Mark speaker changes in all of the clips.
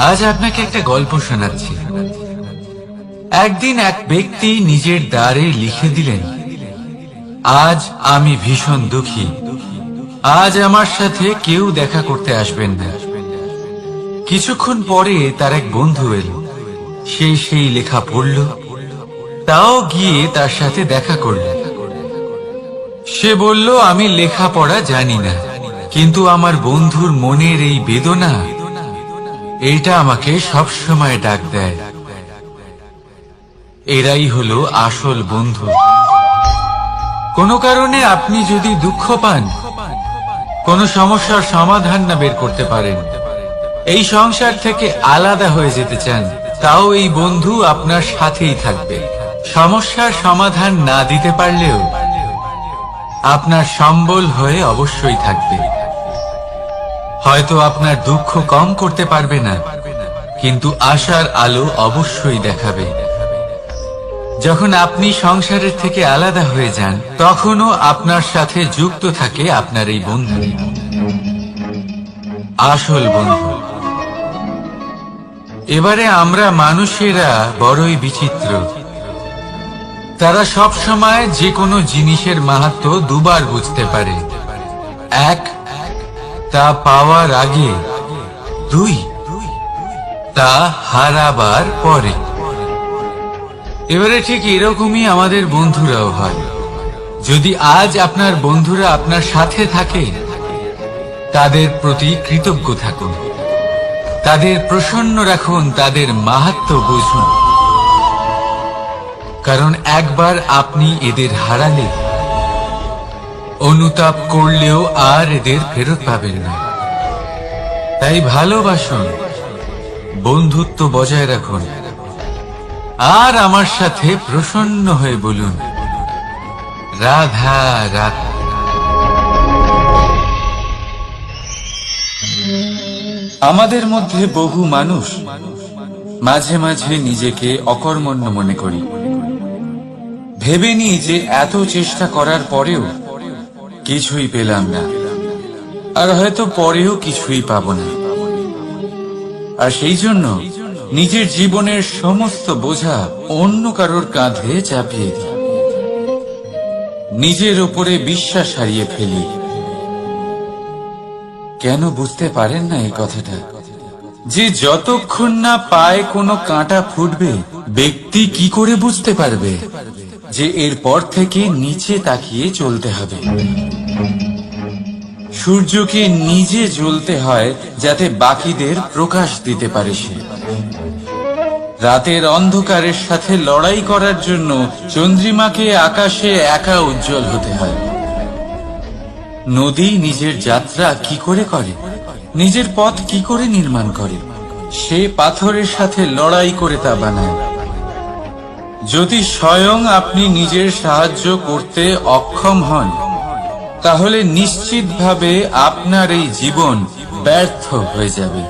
Speaker 1: আজ আপনাকে একটা গল্প শোনাচ্ছি। একদিন এক ব্যক্তি নিজের দ্বারে লিখে দিলেন, আজ আমি ভীষণ দুঃখী, আজ আমার সাথে কেউ দেখা করতে আসবেন না। কিছুক্ষণ পরে তার এক বন্ধু এলো, সে সেই লেখা পড়ল, তাও গিয়ে তার সাথে দেখা করল। সে বলল, আমি লেখাপড়া জানি না, কিন্তু আমার বন্ধুর মনের এই বেদনা, এটা আমাকে সবসময় ডাক দেয়। এরাই হলো আসল বন্ধু। কোনো কারণে আপনি যদি দুঃখ পান, কোনো সমস্যার সমাধান না বের করতে পারেন, এই সংসার থেকে আলাদা হয়ে যেতে চান, তাও এই বন্ধু আপনার সাথেই থাকবে। সমস্যার সমাধান না দিতে পারলেও আপনার সম্বল হয়ে অবশ্যই থাকবে। হয়তো আপনার দুঃখ কম করতে পারবে না, কিন্তু আশার আলো অবশ্যই দেখাবে। যখন আপনি সংসারের থেকে আলাদা হয়ে যান, তখনও আপনার সাথে যুক্ত থাকে আপনার এই বন্ধু, আসল বন্ধু। এবারে আমরা মানুষেরা বড়ই বিচিত্র। তারা সব সময় যে কোনো জিনিসের মাহাত্ম্য দুবার বুঝতে পারে। এক, তা পাওয়ার আগে। দুই, তা হারাবার পরে। এবারে ঠিক এরকমই আমাদের বন্ধুরাও হয়। যদি আজ আপনার বন্ধুরা আপনার সাথে থাকে, তাদের প্রতি কৃতজ্ঞ থাকুন, তাদের প্রসন্ন রাখুন, তাদের মাহাত্ম্য বুঝুন। কারণ একবার আপনি এদের হারালে অনুতাপ করলেও আর এদের ফেরত পাবেন না। তাই ভালোবাসুন, বন্ধুত্ব বজায় রাখুন, আর আমার সাথে প্রসন্ন হয়ে বলুন, রাধা রাধা। আমাদের মধ্যে বহু মানুষ মাঝে মাঝে নিজেকে অকর্মণ্য মনে করি। ভেবে নিই যে এত চেষ্টা করার পরেও কিছুই পেলাম না, আর হয়তো পরেও কিছুই পাব না। আর সেই জন্য নিজের জীবনের সমস্ত বোঝা অন্য কারোর কাঁধে চাপিয়ে দিই, নিজের উপরে বিশ্বাস হারিয়ে ফেলি। কেন বুঝতে পারেন না এই কথাটা? যে যতক্ষণ না পায়ে কোনো কাঁটা ফুটবে, ব্যক্তি কি করে বুঝতে পারবে যে এরপর থেকে নিচে তাকিয়ে চলতে হবে? সূর্যকে নিজে জ্বলতে হয় যাতে বাকিদের প্রকাশ দিতে পারে সে। রাতের অন্ধকারের সাথে লড়াই করার জন্য চন্দ্রিমাকে আকাশে একা উজ্জ্বল হতে হয়। নদী নিজের যাত্রা কি করে করে, নিজের পথ কি করে নির্মাণ করে? সে পাথরের সাথে লড়াই করে তা বানায়। যদি স্বয়ং আপনি নিজের সাহায্য করতে অক্ষম হন, তাহলে নিশ্চিতভাবে আপনার এই জীবন ব্যর্থ হয়ে যাবে।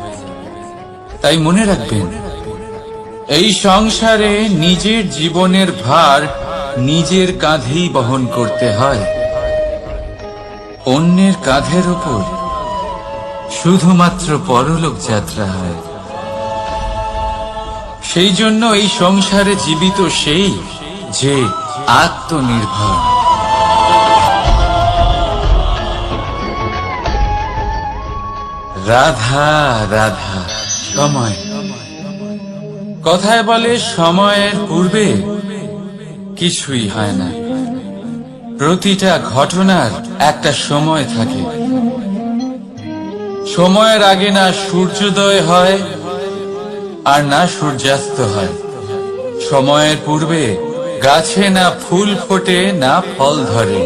Speaker 1: তাই মনে রাখবেন, এই সংসারে নিজের জীবনের ভার নিজের কাঁধেই বহন করতে হয়। অন্যের কাঁধের উপর শুধুমাত্র পরলোক যাত্রা হয়। সেই জন্য এই সংসারে জীবিত সেই যে আত্মনির্ভর। রাধা রাধা। সময়, কথায় বলে সময়ের পূর্বে কিছুই হয় না। প্রতিটা ঘটনার একটা সময় থাকে। সময়ের আগে না সূর্যোদয় হয় আর না সূর্যাস্ত হয়। সময়ের পূর্বে গাছে না ফুল ফোটে না ফল ধরে।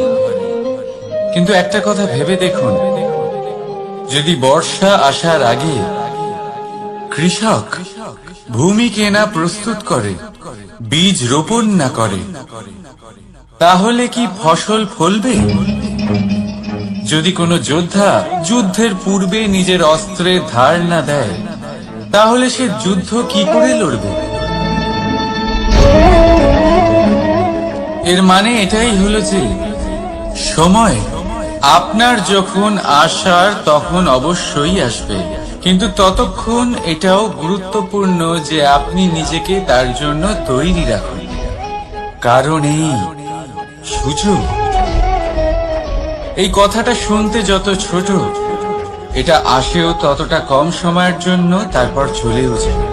Speaker 1: কিন্তু একটা কথা ভেবে দেখুন, যদি বর্ষা আসার আগে কৃষক ভূমিকে না প্রস্তুত করে, বীজ রোপণ না করে, তাহলে কি ফসল ফলবে? যদি কোনো যোদ্ধা যুদ্ধের পূর্বে নিজের অস্ত্রের ধার না দেয়, তাহলে সে যুদ্ধ কি করে লড়বে? এর মানে এটাই হলো যে সময় আপনার যখন আসার তখন অবশ্যই আসবে, কিন্তু ততক্ষণ এটাও গুরুত্বপূর্ণ যে আপনি নিজেকে তার জন্য তৈরি রাখুন। কারণ এই সুযোগ, এই কথাটা শুনতে যত ছোট, এটা আসেও ততটা কম সময়ের জন্য, তারপর চলেও যায়।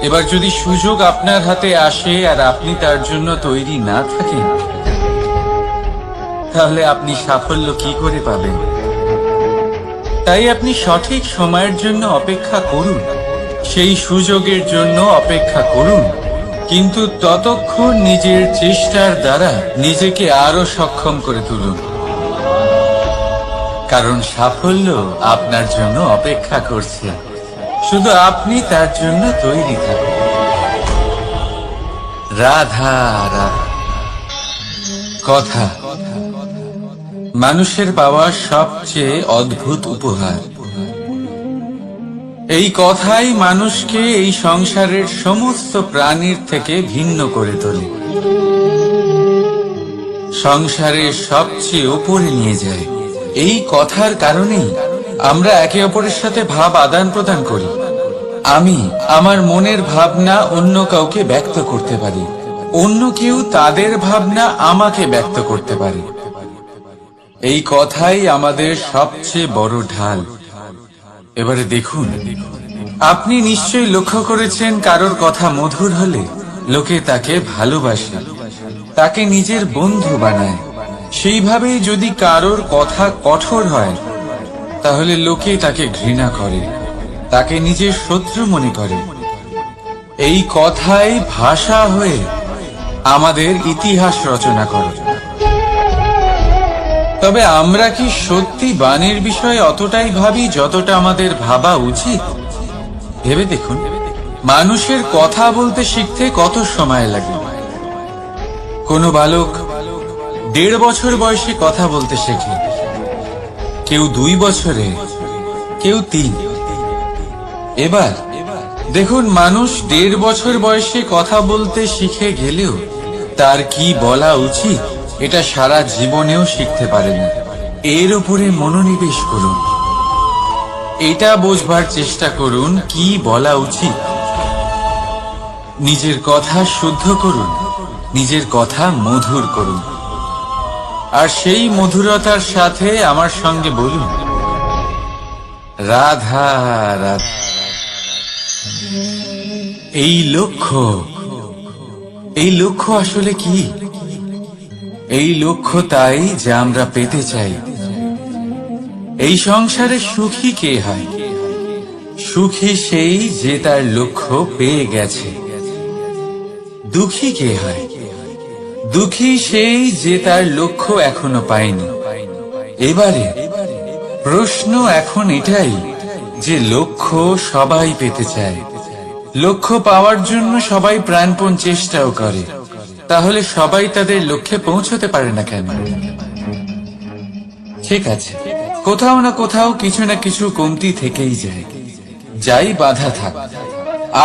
Speaker 1: এবার যদি সুযোগ আপনার হাতে আসে আর আপনি তার জন্য তৈরি না থাকেন, তাহলে আপনি সাফল্য কি করে পাবেন? তাই আপনি সঠিক সময়ের জন্য অপেক্ষা করুন, সেই সুযোগের জন্য অপেক্ষা করুন, কিন্তু ততক্ষণ নিজের চেষ্টার দ্বারা নিজেকে আরো সক্ষম করে তুলুন। কারণ সাফল্য আপনার জন্য অপেক্ষা করছে, শুধু আপনি তার জন্য তৈরি থাকুন। রাধা রাধা। কথা মানুষের পাওয়া সবচেয়ে অদ্ভুত উপহার। এই কথাই মানুষকে এই সংসারের সমস্ত প্রাণীর থেকে ভিন্ন করে তোলে, সংসারের সবচেয়ে উপরে নিয়ে যায়। এই কথার কারণেই আমরা একে অপরের সাথে ভাব আদান প্রদান করি। আমি আমার মনের ভাবনা অন্য কাউকে ব্যক্ত করতে পারি, অন্য কেউ তাদের ভাবনা আমাকে ব্যক্ত করতে পারে। এই কথাই আমাদের সবচেয়ে বড় ঢাল। এবারে দেখুন, আপনি নিশ্চয়ই লক্ষ্য করেছেন, কারোর কথা মধুর হলে লোকে তাকে ভালোবাসে, তাকে নিজের বন্ধু বানায়। সেইভাবেই যদি কারোর কথা কঠোর হয়, তাহলে লোকে তাকে ঘৃণা করে, তাকে নিজের শত্রু মনে করে। এই কথাই ভাষা হয়ে আমাদের ইতিহাস রচনা করে। তবে আমরা কি সত্যি বাণীর বিষয়ে অতটাই ভাবি যতটা আমাদের ভাবা উচিত? ভেবে দেখুন, মানুষের কথা বলতে শিখতে কত সময় লাগে। কোনো বালক 1.5 বছর বয়সে কথা বলতে শেখে, কেউ 2 বছরে, কেউ 3। এবার দেখুন, মানুষ 1.5 বছর বয়সে কথা বলতে শিখে গেলেও তার কি বলা উচিত এটা সারা জীবনেও শিখতে পারে না। এর উপরে মনোনিবেশ করুন, এটা বোঝবার চেষ্টা করুন কি বলা উচিত। নিজের কথা শুদ্ধ করুন, নিজের কথা মধুর করুন, আর সেই মধুরতার সাথে আমার সঙ্গে বলুন, রাধা রাধা। এই লক্ষ্য আসলে কি? এই লক্ষ্য তাই যা আমরা পেতে চাই। এই সংসারে সুখী কে হয়? সুখী সেই যে তার লক্ষ্য পেয়ে গেছে। দুঃখী কে হয়? দুঃখী সেই যে তার লক্ষ্য এখনো পায়নি। এবারে প্রশ্ন এখন এটাই যে লক্ষ্য সবাই পেতে চায়, লক্ষ্য পাওয়ার জন্য সবাই প্রাণপণ চেষ্টাও করে, তাহলে সবাই তাদের লক্ষ্যে পৌঁছতে পারে না কেন? ঠিক আছে, কোথাও না কোথাও কিছু না কিছু কমতি থেকেই যায়, যাই বাধা থাক।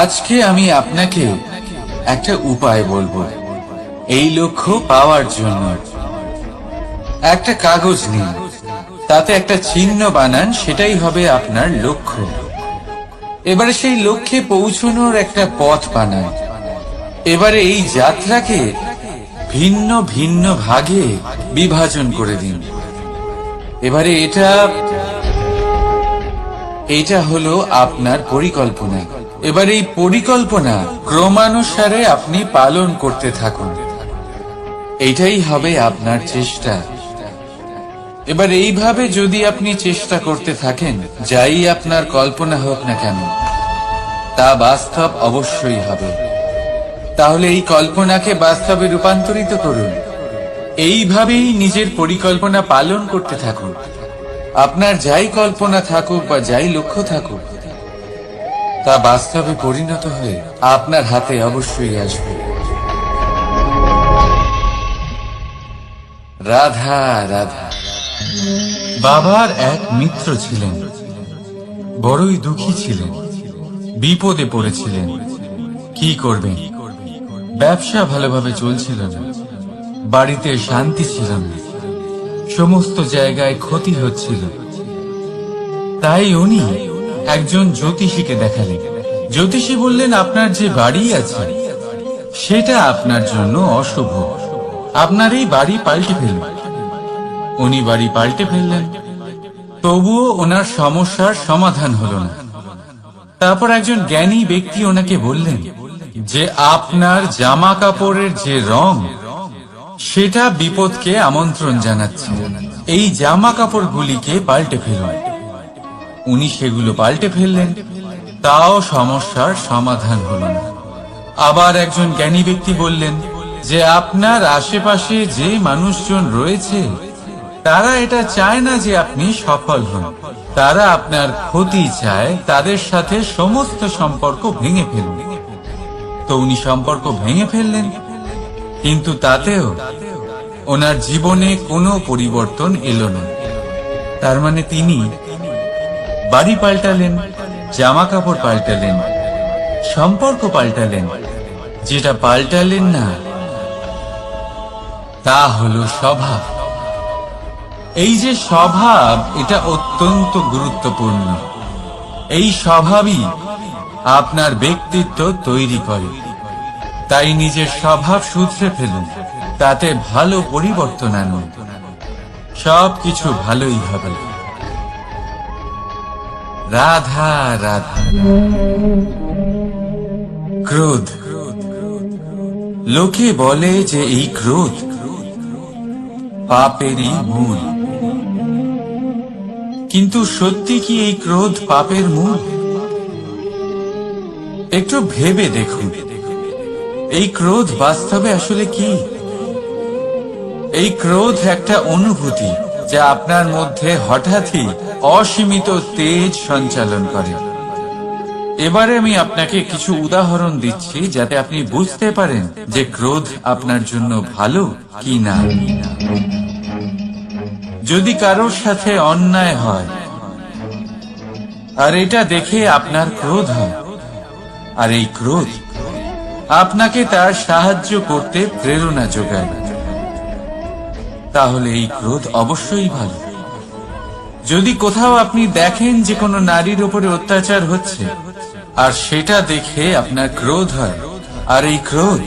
Speaker 1: আজকে আমি আপনাকে একটা উপায় বলবো এই লক্ষ্য পাওয়ার জন্য। একটা কাগজ নিন, তাতে একটা চিহ্ন বানান, সেটাই হবে আপনার লক্ষ্য। এবারে সেই লক্ষ্যে পৌঁছানোর একটা পথ বানান। এবারে এই যাত্রাকে ভিন্ন ভিন্ন ভাগে বিভাজন করে দিন। এবারে এটা হলো আপনার পরিকল্পনা। এবার এই পরিকল্পনা ক্রমানুসারে আপনি পালন করতে থাকুন, এটাই হবে আপনার চেষ্টা। এবার এইভাবে যদি আপনি চেষ্টা করতে থাকেন, যাই আপনার কল্পনা হোক না কেন তা বাস্তব অবশ্যই হবে। তাহলে এই কল্পনাকে বাস্তবে রূপান্তরিত করুন। এইভাবেই নিজের পরিকল্পনা পালন করতে থাকুন। আপনার যাই কল্পনা থাকুক বা যাই লক্ষ্য থাকুক, তা বাস্তবে পরিণত হয়ে আপনার হাতে অবশ্যই আসবে। রাধা রাধা। বাবার এক মিত্র ছিলেন, বড়ই দুঃখী ছিলেন, বিপদে পড়েছিলেন। কি করবেন? ব্যবসা ভালোভাবে চলছিল না, বাড়িতে শান্তি ছিল না, সমস্ত জায়গায় ক্ষতি হচ্ছিল। তাই উনি একজন জ্যোতিষীকে দেখালেন। জ্যোতিষী বললেন, আপনার যে বাড়ি আছে সেটা আপনার জন্য অশুভ, আপনার এই বাড়ি পাল্টে ফেলুন। উনি বাড়ি পাল্টে ফেললেন, তবুও ওনার সমস্যার সমাধান হলো না। তারপর একজন জ্ঞানী ব্যক্তি ওনাকে বললেন যে আপনার জামা কাপড়ের যে রং সেটা বিপদকে আমন্ত্রণ জানাচ্ছে, এই জামা কাপড়গুলিকে পাল্টে ফেলুন। উনি সেগুলো পাল্টে ফেললেন, তাও সমস্যার সমাধান হলো না। আবার একজন জ্ঞানী ব্যক্তি বললেন যে আপনার আশেপাশে যে মানুষজন রয়েছে তারা এটা চায় না যে আপনি সফল হন, তারা আপনার ক্ষতি চায়, তাদের সাথে সমস্ত সম্পর্ক ভেঙে ফেলুন। তো উনি সম্পর্ক ভেঙে ফেললেন, কিন্তু তাতেও ওনার জীবনে কোনো পরিবর্তন এলো না। তার মানে তিনি বাড়ি পাল্টালেন, জামা কাপড় পাল্টালেন, সম্পর্ক পাল্টালেন, যেটা পাল্টালেন না তা হলো স্বভাব। এই যে স্বভাব, এটা অত্যন্ত গুরুত্বপূর্ণ। এই স্বভাবই আপনার ব্যক্তিত্ব তৈরি করে। তাই নিজের স্বভাব শুধরে ফেলুন, তাতে ভালো পরিবর্তন আনুন, সবকিছু ভালোই হবে। রাধা রাধা। ক্রোধ। লোকে বলে যে এই ক্রোধ পাপেরই মূল, কিন্তু সত্যি কি এই ক্রোধ পাপের মূল? একটু ভেবে দেখুন, এই ক্রোধ বাস্তবে আসলে কি? এই ক্রোধ একটা অনুভূতি যা আপনার মধ্যে হঠাৎই অসীমিত তেজ সঞ্চালন করে। এবারে আমি আপনাকে কিছু উদাহরণ দিচ্ছি যাতে আপনি বুঝতে পারেন যে ক্রোধ আপনার জন্য ভালো কি না। যদি কারোর সাথে অন্যায় হয় আর এটা দেখে আপনার ক্রোধ হয়, আর এই ক্রোধ আপনাকে তার সাহায্য করতে প্রেরণা যোগায়, তাহলে এই ক্রোধ অবশ্যই ভালো। যদি কোথাও আপনি দেখেন যে কোনো নারীর উপরে অত্যাচার হচ্ছে আর সেটা দেখে আপনার ক্রোধ হয়, আর এই ক্রোধ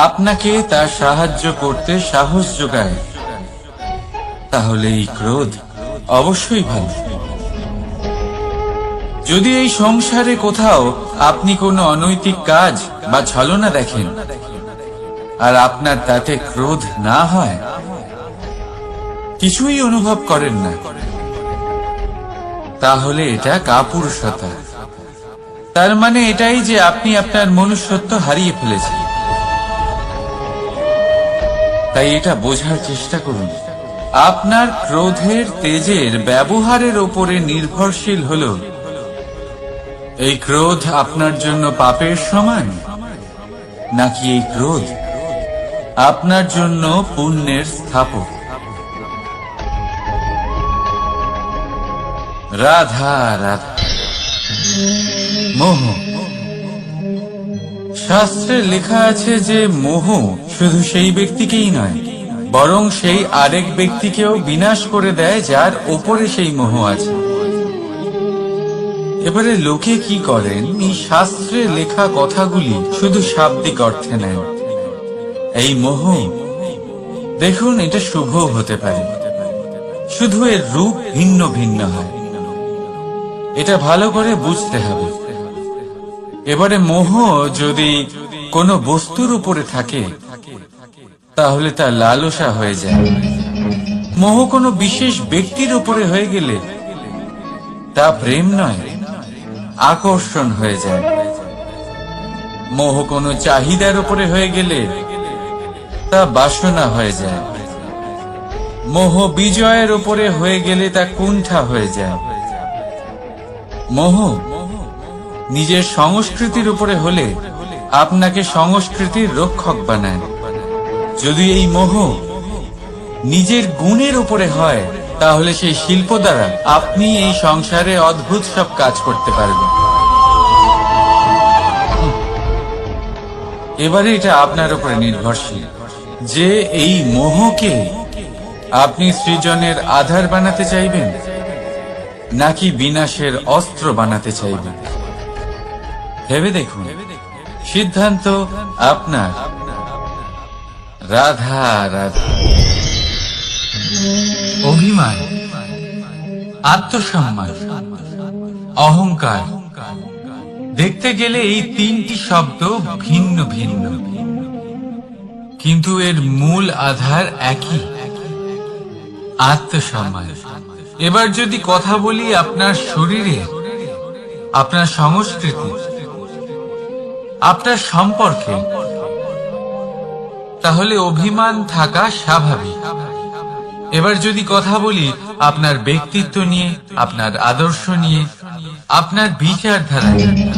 Speaker 1: আপনাকে তার সাহায্য করতে সাহস যোগায়, তাহলে এই ক্রোধ অবশ্যই ভালো। যদি এই সংসারে কোথাও আপনি কোনো অনৈতিক কাজ বা ছলনা দেখেন আর আপনার তাতে ক্রোধ না হয়, কিছুই অনুভব করেন না, তাহলে এটা কাপুরুষতা। তার মানে এটাই যে আপনি আপনার মনুষ্যত্ব হারিয়ে ফেলেছেন। তাই এটা বোঝার চেষ্টা করুন, আপনার ক্রোধের তেজের ব্যবহারের উপরে নির্ভরশীল হলো এই ক্রোধ আপনার জন্য পাপের সমান, নাকি এই ক্রোধ আপনার জন্য পুণ্যের স্থাপক। রাধা রাধা। মোহ। শাস্ত্রে লেখা আছে যে মোহ শুধু সেই ব্যক্তিকেই নয়, বরং সেই আরেক ব্যক্তিকেও বিনাশ করে দেয় যার ওপরে সেই মোহ আছে। এবারে লোকে কি করেন, এই শাস্ত্রে লেখা কথাগুলি শুধু শাব্দিক অর্থে নেন। এই মোহ দেখুন, এটা শুভ হতে পারে, শুধু এর রূপ ভিন্ন ভিন্ন হয়, এটা ভালো করে বুঝতে হবে। এবারে মোহ যদি কোনো বস্তুর উপরে থাকে তাহলে তা লালসা হয়ে যায়। মোহ কোনো বিশেষ ব্যক্তির উপরে হয়ে গেলে তা প্রেম নয়, আকর্ষণ হয়ে যায়। মোহ কোনো চাহিদার উপরে হয়ে গেলে তা বাসনা হয়ে যায়। মোহ বিজয়ের উপরে হয়ে গেলে তা কুণ্ঠা হয়ে যায়। মোহ নিজের সংস্কৃতির উপরে হলে আপনাকে সংস্কৃতির রক্ষক বানায়। যদি এই মোহ নিজের গুণের উপরে হয় তাহলে সেই শিল্প দ্বারা আপনি এই সংসারে অদ্ভুত সব কাজ করতে পারবেন। এবারে এটা আপনার উপরে নির্ভরশীল যে এই মোহকে আপনি সৃজনের আধার বানাতে চাইবেন, নাকি বিনাশের অস্ত্র বানাতে চাইবেন? ভেবে দেখুন, সিদ্ধান্ত আপনার। রাধা রাধা। অভিমান, আত্মসম্মান, অহংকার, দেখতে গেলে এই তিনটি শব্দ ভিন্ন ভিন্ন, কিন্তু এর মূল আধার একই, আত্মসম্মান। এবার যদি কথা বলি আপনার শরীরে, আপনার সংস্কৃতি, আপনার সম্পর্কে, তাহলে অভিমান থাকা স্বাভাবিক। এবার যদি কথা বলি আপনার ব্যক্তিত্ব নিয়ে, আপনার আদর্শ নিয়ে, আপনার বিচারধারা নিয়ে,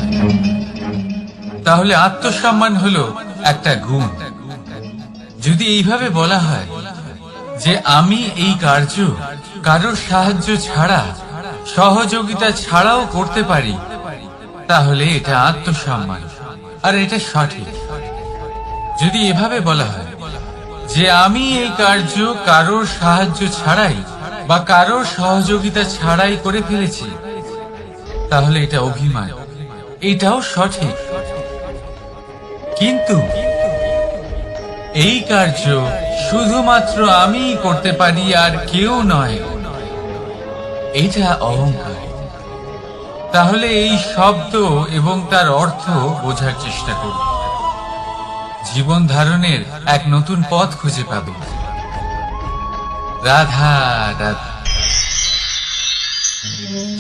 Speaker 1: তাহলে আত্মসম্মান হলো একটা গুণ। যদি এইভাবে বলা হয় যে আমি এই কার্য কারোর সাহায্য ছাড়া, সহযোগিতা ছাড়াও করতে পারি, তাহলে এটা আত্মসম্মান, আর এটা সঠিক। যদি এভাবে বলা হয় যে আমি এই কার্য কারোর সাহায্য ছাড়াই বা কারোর সহযোগিতা ছাড়াই করে ফেলেছি, তাহলে এটা অভিমান, এটাও সঠিক। কিন্তু এই কার্য শুধুমাত্র আমিই করতে পারি আর কেউ নয়, এটা অহংকার। তাহলে এই শব্দ এবং তার অর্থ বোঝার চেষ্টা করুন। জীবন ধারণের এক নতুন পথ খুঁজে পাবে। রাধা রাধা।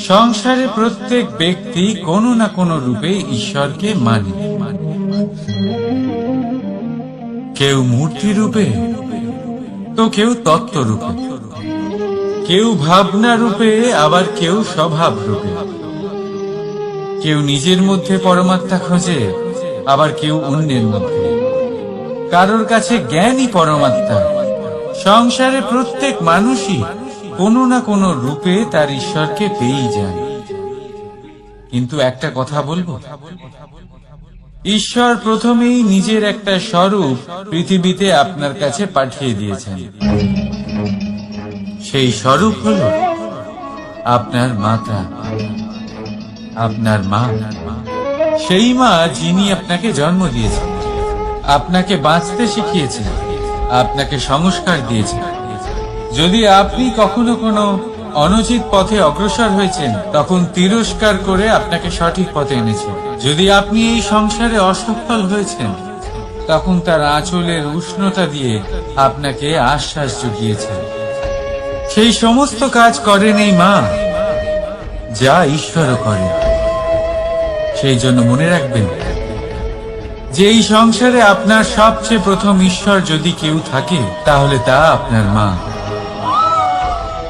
Speaker 1: সংসারে প্রত্যেক ব্যক্তি কোনো না কোনো রূপে ঈশ্বরকে মানে। কেউ মূর্তি রূপে, তো কেউ তত্ত্ব রূপে, কেউ ভাবনা রূপে, আবার কেউ স্বভাব রূপে। কেউ নিজের মধ্যে পরমাত্মা খোঁজে, আবার কেউ অন্যের মধ্যে। কারোর কাছে জ্ঞানই পরমাত্মা। সংসারে প্রত্যেক মানুষই কোনো না কোনো রূপে তার ঈশ্বরকে পেয়েই যান। কিন্তু একটা কথা বলবো, ঈশ্বর প্রথমেই নিজের একটা স্বরূপ পৃথিবীতে আপনার কাছে পাঠিয়ে দিয়েছেন। সেই স্বরূপ হল আপনার মাতা, আপনার মা। সেই মা যিনি আপনাকে জন্ম দিয়েছেন, আপনাকে বাঁচতে শিখিয়েছেন, আপনাকে সংস্কার দিয়েছেন। যদি আপনি কখনো কোনো অনুচিত পথে অগ্রসর হয়েছেন, তখন তিরস্কার করে আপনাকে সঠিক পথে এনেছেন। যদি আপনি এই সংসারে অসফল হয়েছেন, তখন তার আঁচলের উষ্ণতা দিয়ে আপনাকে আশ্বাস জুগিয়েছেন। সেই সমস্ত কাজ করেন এই মা, যা ঈশ্বরও করেন। সেই জন্য মনে রাখবেন যে এই সংসারে আপনার সবচেয়ে প্রথম ঈশ্বর যদি কেউ থাকে, তাহলে তা আপনার মা।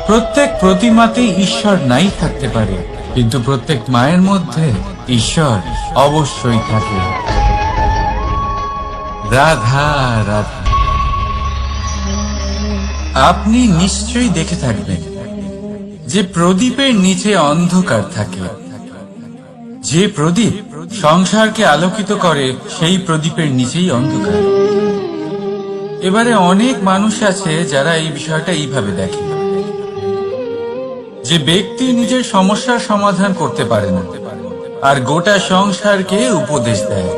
Speaker 1: প্রত্যেক প্রতিমাতে ঈশ্বর নাই থাকতে পারে, কিন্তু প্রত্যেক মায়ের মধ্যে ঈশ্বর অবশ্যই থাকে। রাধা রাধা। আপনি নিশ্চয়ই দেখে থাকবেন যে প্রদীপের নিচে অন্ধকার থাকে। যে প্রদীপ সংসারকে আলোকিত করে, সেই প্রদীপের নিচেই অন্ধকার। এবারে অনেক মানুষ আছে যারা এই বিষয়টা এইভাবে দেখে যে ব্যক্তি নিজের সমস্যার সমাধান করতে পারে না, আর গোটা সংসারকে উপদেশ দেয়।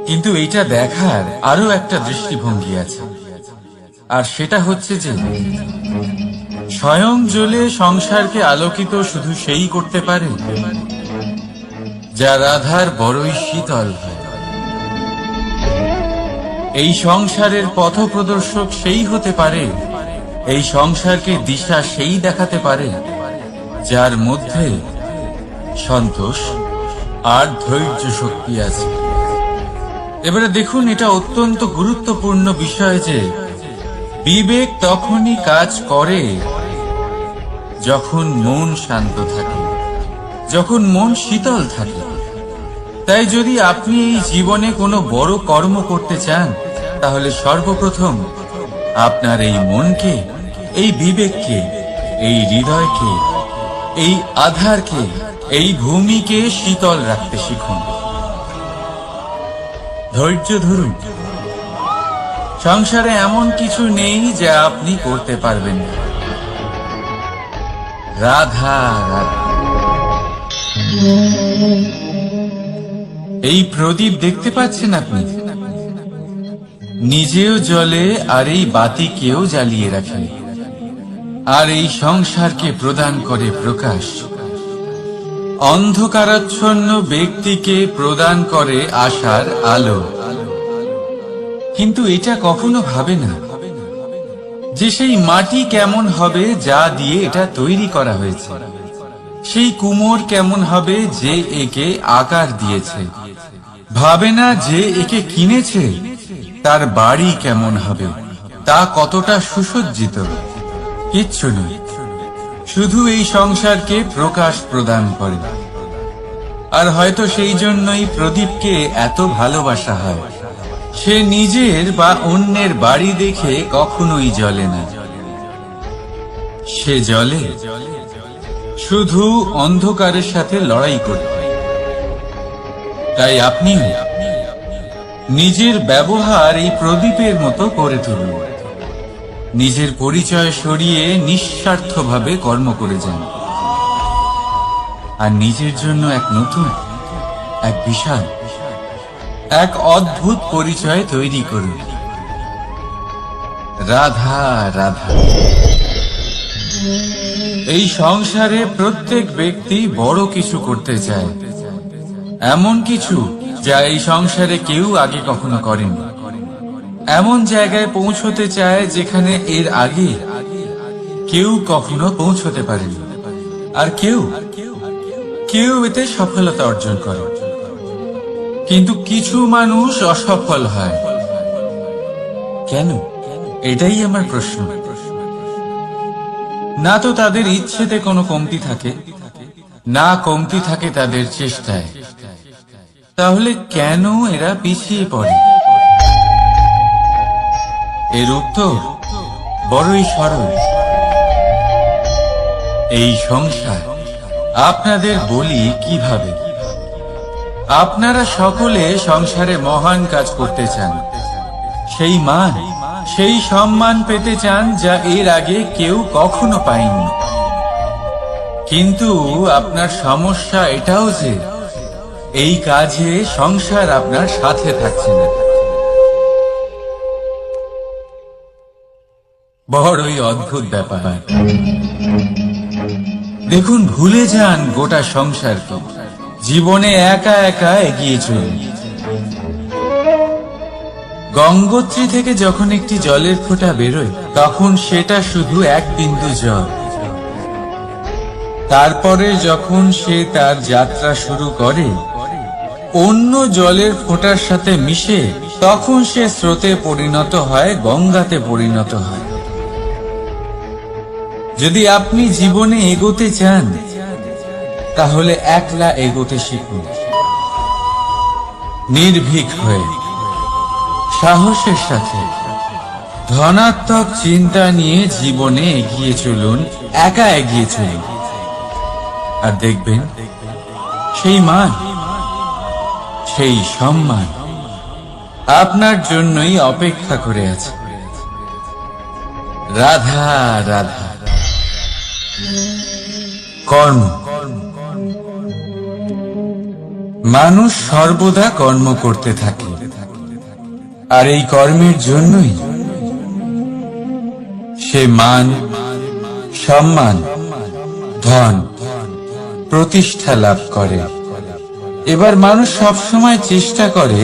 Speaker 1: কিন্তু এইটা দেখার আরো একটা দৃষ্টিভঙ্গি আছে, আর সেটা হচ্ছে যে স্বয়ং জ্বলে সংসারকে আলোকিত শুধু সেই করতে পারে যা রাধার বড়ই শীতল হয়। এই সংসারের পথপ্রদর্শক সেই হতে পারে, এই সংসারকে দিশা সেই দেখাতে পারে যার মধ্যে সন্তোষ আর ধৈর্য শক্তি আছে। এবারে দেখুন, এটা অত্যন্ত গুরুত্বপূর্ণ বিষয় যে বিবেক তখনই কাজ করে যখন মন শান্ত থাকে, যখন মন শীতল থাকে। তাই যদি আপনি এই জীবনে কোনো বড় কর্ম করতে চান, তাহলে সর্বপ্রথম আপনার এই মনকে, এই বিবেককে, এই হৃদয়কে, এই আধারকে, এই ভূমিকে শীতল রাখতে শিখুন। ধৈর্য ধরুন। সংসারে এমন কিছু নেই যা আপনি করতে পারবেন না। রাধা রাধা। এই প্রদীপ দেখতে পাচ্ছেন আপনি, নিজেও জ্বলে আর এই বাতিকেও জ্বালিয়ে রাখে, আর এই সংসারকে প্রদান করে প্রকাশ। অন্ধকারাচ্ছন্ন ব্যক্তিকে প্রদান করে আশার আলো। কিন্তু এটা কখনো ভাবে না যে সেই মাটি কেমন হবে যা দিয়ে এটা তৈরি করা হয়েছে, সেই কুমোর কেমন হবে যে একে আকার দিয়েছে। ভাবে না যে একে কিনেছে তার বাড়ি কেমন হবে, তা কতটা সুসজ্জিত। কিচ্ছু নয়, শুধু এই সংসারকে প্রকাশ প্রদান করে। আর হয়তো সেই জন্যই প্রদীপকে এত ভালোবাসা হয়। সে নিজের বা অন্যের বাড়ি দেখে কখনোই জ্বলে না, সে জ্বলে শুধু অন্ধকারের সাথে লড়াই করতে। তাই আপনি নিজের ব্যবহার এই প্রদীপের মতো করে তুলুন। নিজের পরিচয় সরিয়ে নিঃস্বার্থভাবে কর্ম করে যান, আর নিজের জন্য এক নতুন, এক বিশাল, এক অদ্ভুত পরিচয় তৈরি করুন। রাধা রাধা। এই সংসারে প্রত্যেক ব্যক্তি বড় কিছু করতে চায়, এমন কিছু যা এই সংসারে কেউ আগে কখনো করেনি। এমন জায়গায় পৌঁছতে চায় যেখানে এর আগে কেউ কখনো পৌঁছতে পারেনি। আর কেউ এতে সফলতা অর্জন করে। কিন্তু কিছু মানুষ অসফল হয় কেন? এটাই আমার প্রশ্ন। না তো তাদের ইচ্ছেতে কোনো কমতি থাকে, না কমতি থাকে তাদের চেষ্টায়। তাহলে কেন এরা পিছিয়ে পড়ে? এর উত্তর বড়ই সরল। এই সংসার আপনাদের বলি কিভাবে। আপনারা সকলে সংসারে মহান কাজ করতে চান, সেই মান, সেই সম্মান পেতে চান যা এর আগে কেউ কখনো পায়নি। কিন্তু আপনার সমস্যা এটাও যে এই কাজে সংসার আপনার সাথে থাকছে না। বড়ই অদ্ভুত ব্যাপার। দেখুন, ভুলে যান গোটা সংসারকে, জীবনে একা একা এগিয়ে চলুন। গঙ্গোত্রী থেকে যখন একটি জলের ফোঁটা বেরোয় তখন সেটা শুধু এক বিন্দু জল। তারপরে যখন সে তার যাত্রা শুরু করে অন্য জলের ফোঁটার সাথে মিশে, তখন সে স্রোতে পরিণত হয়, গঙ্গাতে পরিণত হয়। যদি আপনি জীবনে এগোতে চান তাহলে একলা এগোতে শিখুন, নির্ভীক হয়ে, সাহসের সাথে, ধনাত্মক চিন্তা নিয়ে জীবনে এগিয়ে চলুন, একা এগিয়ে চলুন। আর দেখবেন সেই মান, সেই সম্মান আপনার জন্যই অপেক্ষা করে আছে। রাধা রাধা। কর্ম। মানুষ সর্বদা কর্ম করতে থাকে, আর এই কর্মের জন্যই সে মান, সম্মান, ধন, প্রতিষ্ঠা লাভ করে। এবার মানুষ সবসময় চেষ্টা করে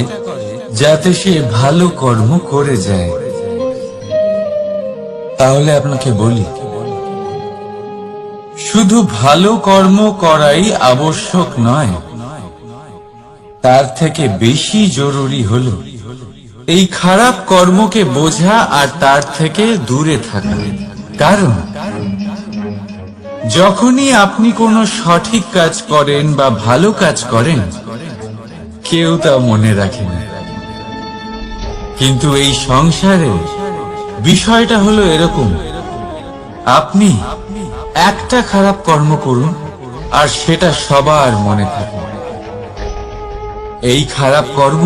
Speaker 1: যাতে সে ভালো কর্ম করে যায়। তাহলে আপনাকে বলি, শুধু ভালো কর্ম করাই আবশ্যক নয়, তার থেকে বেশি জরুরি হলো এই খারাপ কর্মকে বোঝা আর তার থেকে দূরে থাকা। কারণ যখনই আপনি কোনো সঠিক কাজ করেন বা ভালো কাজ করেন, কেউ তা মনে রাখে না। কিন্তু এই সংসারে বিষয়টা হলো এরকম, আপনি একটা খারাপ কর্ম করুন আর সেটা সবার মনে থাকে। এই খারাপ কর্ম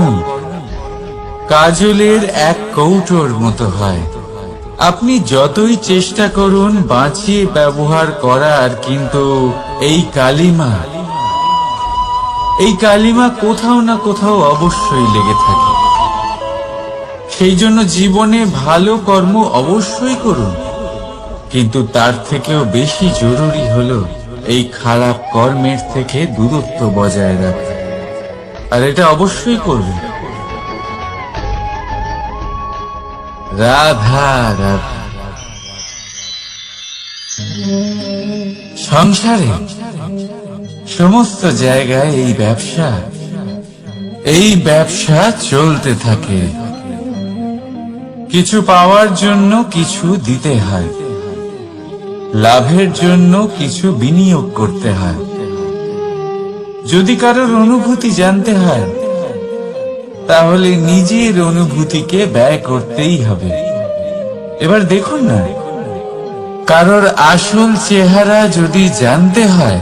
Speaker 1: কাজলের এক কৌটোর মতো হয়, আপনি যতই চেষ্টা করুন বাঁচিয়ে ব্যবহার করার, কিন্তু এই কালিমা কোথাও না কোথাও অবশ্যই লেগে থাকে। সেই জন্য জীবনে ভালো কর্ম অবশ্যই করুন, কিন্তু তার থেকেও বেশি জরুরি হলো এই খারাপ কর্মের থেকে দূরত্ব বজায় রাখা। আর এটা অবশ্যই করবেন। রাধা রাধা। সংসারে সমস্ত জায়গায় এই ব্যবসা চলতে থাকে। কিছু পাওয়ার জন্য কিছু দিতে হয়, লাভের জন্য কিছু বিনিয়োগ করতে হয়। যদি কারোর অনুভূতি জানতে হয়, তাহলে নিজের অনুভূতিকে ব্যয় করতেই হবে। এবার দেখুন না, কারোর আসল চেহারা যদি জানতে হয়,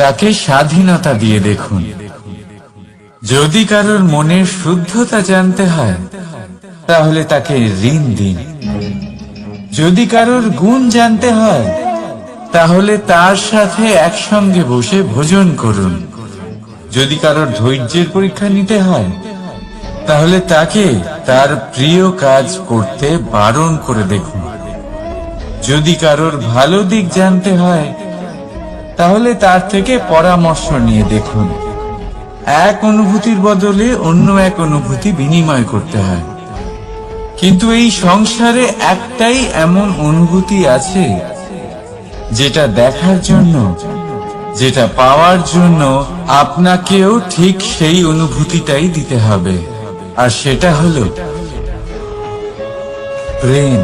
Speaker 1: তাকে স্বাধীনতা দিয়ে দেখুন। যদি কারোর মনের শুদ্ধতা জানতে হয়, তাহলে তাকে ঋণ দিন। যদি কারোর গুণ জানতে হয়, তাহলে তার সাথে একসঙ্গে বসে ভোজন করুন। যদি কারোর ধৈর্যের পরীক্ষা নিতে হয়, তাহলে তাকে তার প্রিয় কাজ করতে বারণ করে দেখুন। যদি কারোর ভালো দিক জানতে হয়, তাহলে তার থেকে পরামর্শ নিয়ে দেখুন। এক অনুভূতির বদলে অন্য এক অনুভূতি বিনিময় করতে হয়। কিন্তু এই সংসারে একটাই এমন অনুভূতি আছে, যেটা দেখার জন্য, যেটা পাওয়ার জন্য আপনাকেও ঠিক সেই অনুভূতিটাই দিতে হবে। আর সেটা হলো প্রেম।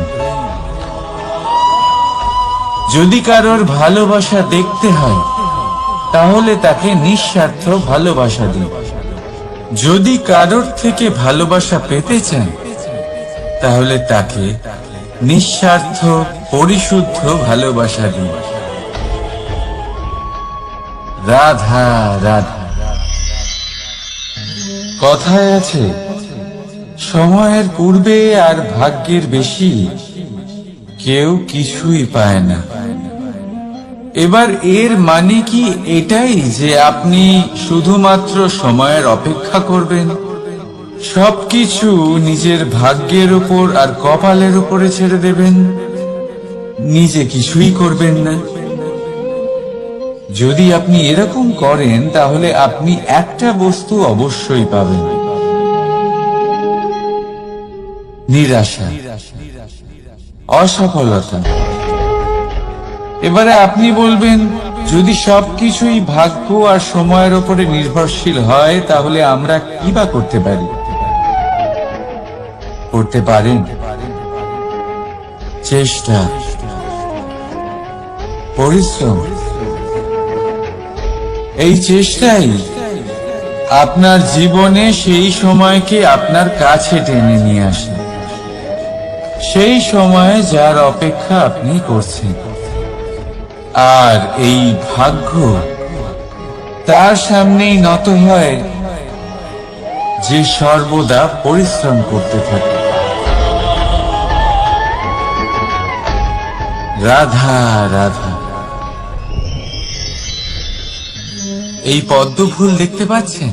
Speaker 1: যদি কারোর ভালোবাসা দেখতে হয়, তাহলে তাকে নিঃস্বার্থ ভালোবাসা দিন। যদি কারোর থেকে ভালোবাসা পেতে চান, তাহলে তাকে নিঃস্বার্থ পরিশুদ্ধ ভালোবাসা দিন। রাধা রাধা। কথায় আছে, সময়ের পূর্বে আর ভাগ্যের বেশি কেউ কিছুই পায় না। এবার এর মানে কি এটাই যে আপনি শুধুমাত্র সময়ের অপেক্ষা করবেন, সবকিছু নিজের ভাগ্যের উপর আর কপালের উপরে ছেড়ে দেবেন, নিজে কিছুই করবেন না? যদি আপনি এরকম করেন, তাহলে আপনি একটা বস্তু অবশ্যই পাবেন: নিরাশা, অসফলতা। এবারে আপনি বলবেন, যদি সবকিছুই ভাগ্য আর সময়ের উপরে নির্ভরশীল হয়, তাহলে আমরা কি বা করতে পারি? করতে পারেন চেষ্টা, পরিশ্রম। এই চেষ্টাই আপনার জীবনে সেই সময়কে আপনার কাছে টেনে নিয়ে আসে, সেই সময়ে যার অপেক্ষা আপনি করছেন। আর এই ভাগ্য তার সামনেই নত হয় যে সর্বদা পরিশ্রম করতে থাকে। রাধা রাধা। এই পদ্ম ফুল দেখতে পাচ্ছেন?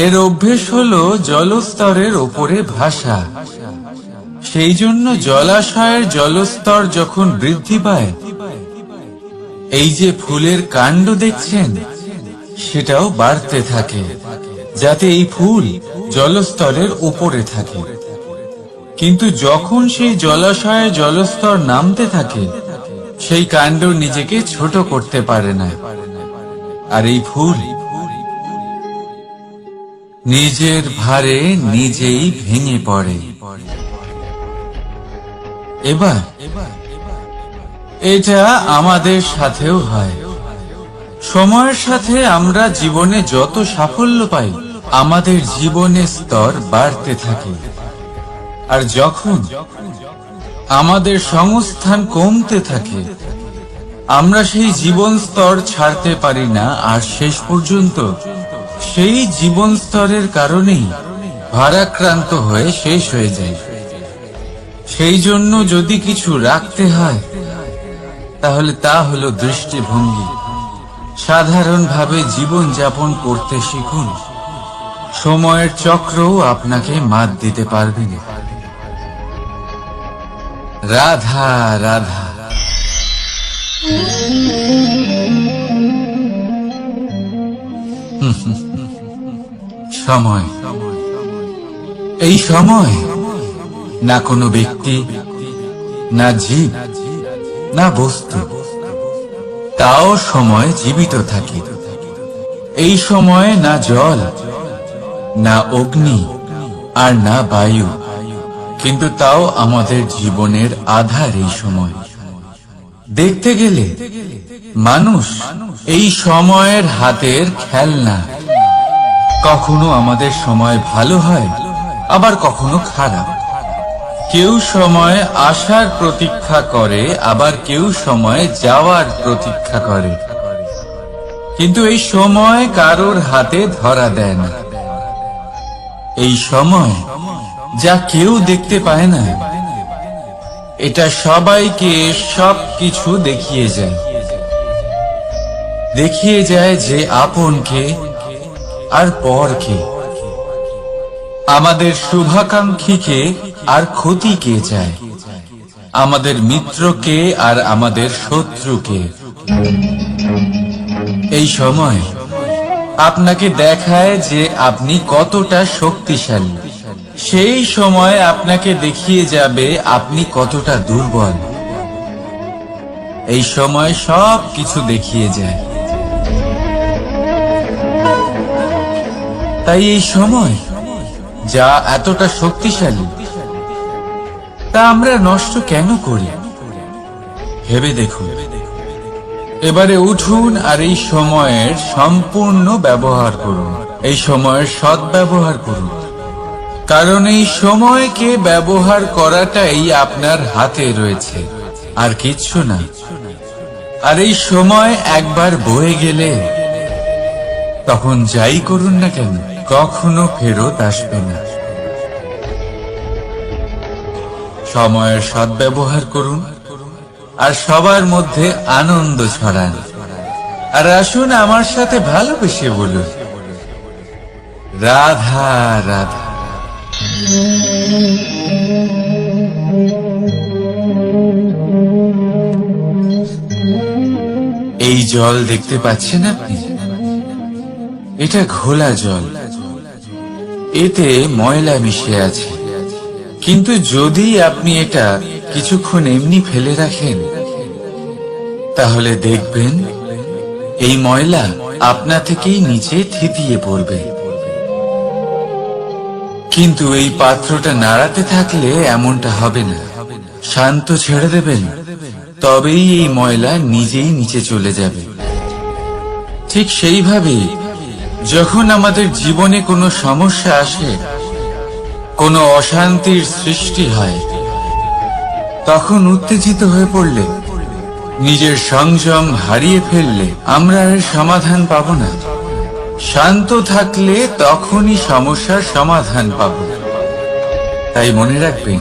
Speaker 1: এর অভ্যেস হলো জলস্তরের ওপরে ভাসা। সেই জন্য জলাশয়ের জলস্তর যখন বৃদ্ধি পায়, এই যে ফুলের কাণ্ড দেখছেন, সেটাও বাড়তে থাকে, যাতে এই ফুল জলস্তরের উপরে থাকে। কিন্তু যখন সেই জলাশয়ে জলস্তর নামতে থাকে, সেই কাণ্ড নিজেকে ছোট করতে পারে না, আর এই ফুল নিজের ভারে নিজেই ভেঙে পড়ে। এবার এটা আমাদের সাথেও হয়। সময়ের সাথে আমরা জীবনে যত সাফল্য পাই, আমাদের জীবনের স্তর বাড়তে থাকে। আর যখন আমাদের সংস্থান কমতে থাকে, আমরা সেই জীবন স্তর ছাড়তে পারি না, আর শেষ পর্যন্ত সেই জীবন স্তরের কারণেই ভারাক্রান্ত হয়ে শেষ হয়ে যায়। সেই জন্য যদি কিছু রাখতে হয় তাহলে তা হলো দৃষ্টিভঙ্গি। সাধারণভাবে জীবন যাপন করতে শিখুন, সময়ের চক্রও আপনাকে মাত দিতে পারবে না। রাধা রাধা। সময়, এই সময় না কোনো ব্যক্তি, না জীব, না বস্তু, তাও সময় জীবিত থাকে। এই সময়ে না জল, না অগ্নি, আর না বায়ু, কিন্তু তাও আমাদের জীবনের আধার এই সময়। দেখতে গেলে মানুষ এই সময়ের হাতের খেলনা। কখনো আমাদের সময় ভালো হয়, আবার কখনো খারাপ। কেউ সময় আসার প্রতীক্ষা করে, আবার কেউ সময় যাওয়ার প্রতীক্ষা করে, কিন্তু এই সময় কারোর হাতে ধরা দেয় না। এই সময় যা কেউ দেখতে পায় না, এটা সবাইকে সবকিছু দেখিয়ে যায়। দেখিয়ে যায় যে আপনকে আর পরকে, আমাদের শুভাকাঙ্ক্ষীকে আর ক্ষতিকে চায়, আমাদের মিত্রকে আর আমাদের শত্রুকে। এই সময় আপনাকে দেখায় যে আপনি কতটা শক্তিশালী, সেই সময় আপনাকে দেখিয়ে যাবে আপনি কতটা দুর্বল। এই সময় সব কিছু দেখিয়ে যায়। তাই এই সময় যা এতটা শক্তিশালী, তা আমরা নষ্ট কেন করি? ভেবে দেখুন। এবারে উঠুন আর এই সময়ের সম্পূর্ণ ব্যবহার করুন, এই সময়ের সদ্ব্যবহার করুন, কারণ এই সময়কে ব্যবহার করাটাই আপনার হাতে রয়েছে, আর কিচ্ছু না। আর এই সময় একবার বয়ে গেলে তখন যাই করুন না কেন, কখনো ফেরত আসবে না। সময়ের সদ্ব্যবহার করুন আর সবার মধ্যে আনন্দ ছড়ান। আর আসুন আমার সাথে ভালোবেসে বলুন, রাধা রাধা। এই জল দেখতে পাচ্ছেন আপনি? এটা ঘোলা জল, এতে ময়লা মিশে আছে। কিন্তু যদি আপনি এটা কিছুক্ষণ এমনি ফেলে রাখেন, তাহলে দেখবেন এই ময়লা আপনা থেকেই নিচে থিতিয়ে পড়বে। কিন্তু এই পাত্রটা নাড়াতে থাকলে এমনটা হবে না। শান্ত ছেড়ে দেবেন, তবেই এই ময়লা নিজেই নিচে চলে যাবে। ঠিক সেইভাবেই যখন আমাদের জীবনে কোনো সমস্যা আসে, কোনো অশান্তির সৃষ্টি হয়, তখন উত্তেজিত হয়ে পড়লে, নিজের সংযম হারিয়ে ফেললে আমরা এর সমাধান পাব না। শান্ত থাকলে তখনই সমস্যার সমাধান পাব। তাই মনে রাখবেন,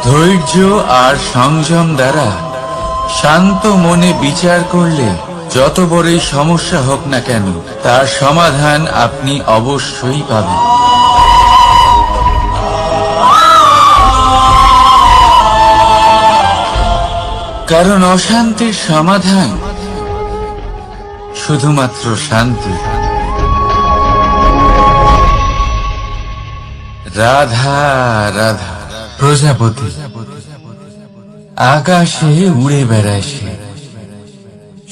Speaker 1: ধৈর্য আর সংযম দ্বারা শান্ত মনে বিচার করলে যত বড়ই সমস্যা হোক না কেন, তার সমাধান আপনি অবশ্যই পাবেন। কারণ অশান্তির সমাধান শুধুমাত্র শান্তি। রাধা রাধা। প্রজাপতি আকাশে উড়ে বেড়ায়, সে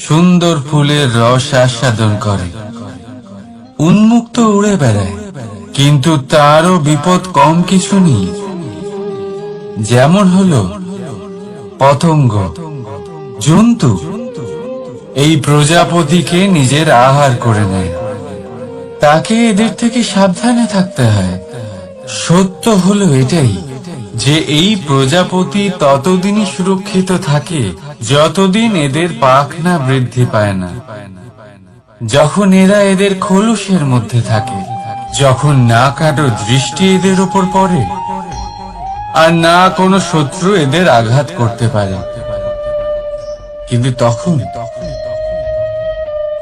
Speaker 1: সুন্দর ফুলের রস আস্বাদন করে, উন্মুক্ত উড়ে বেড়ায়, কিন্তু তারও বিপদ কম কিছু নেই। যেমন হলো পতঙ্গ, জন্তু। এই প্রজাপতিকে নিজের আহার করে নেয়, তাকে এদের থেকে সাবধানে থাকতে হয়। সত্য হলো এটাই যে এই প্রজাপতি ততদিনই সুরক্ষিত থাকে যতদিন এদের পাখনা বৃদ্ধি পায় না। যখন এরা এদের খোলসের মধ্যে থাকে, যখন না কারো দৃষ্টি এদের উপর পড়ে, আর না কোনো শত্রু এদের আঘাত করতে পারে। কিন্তু তখন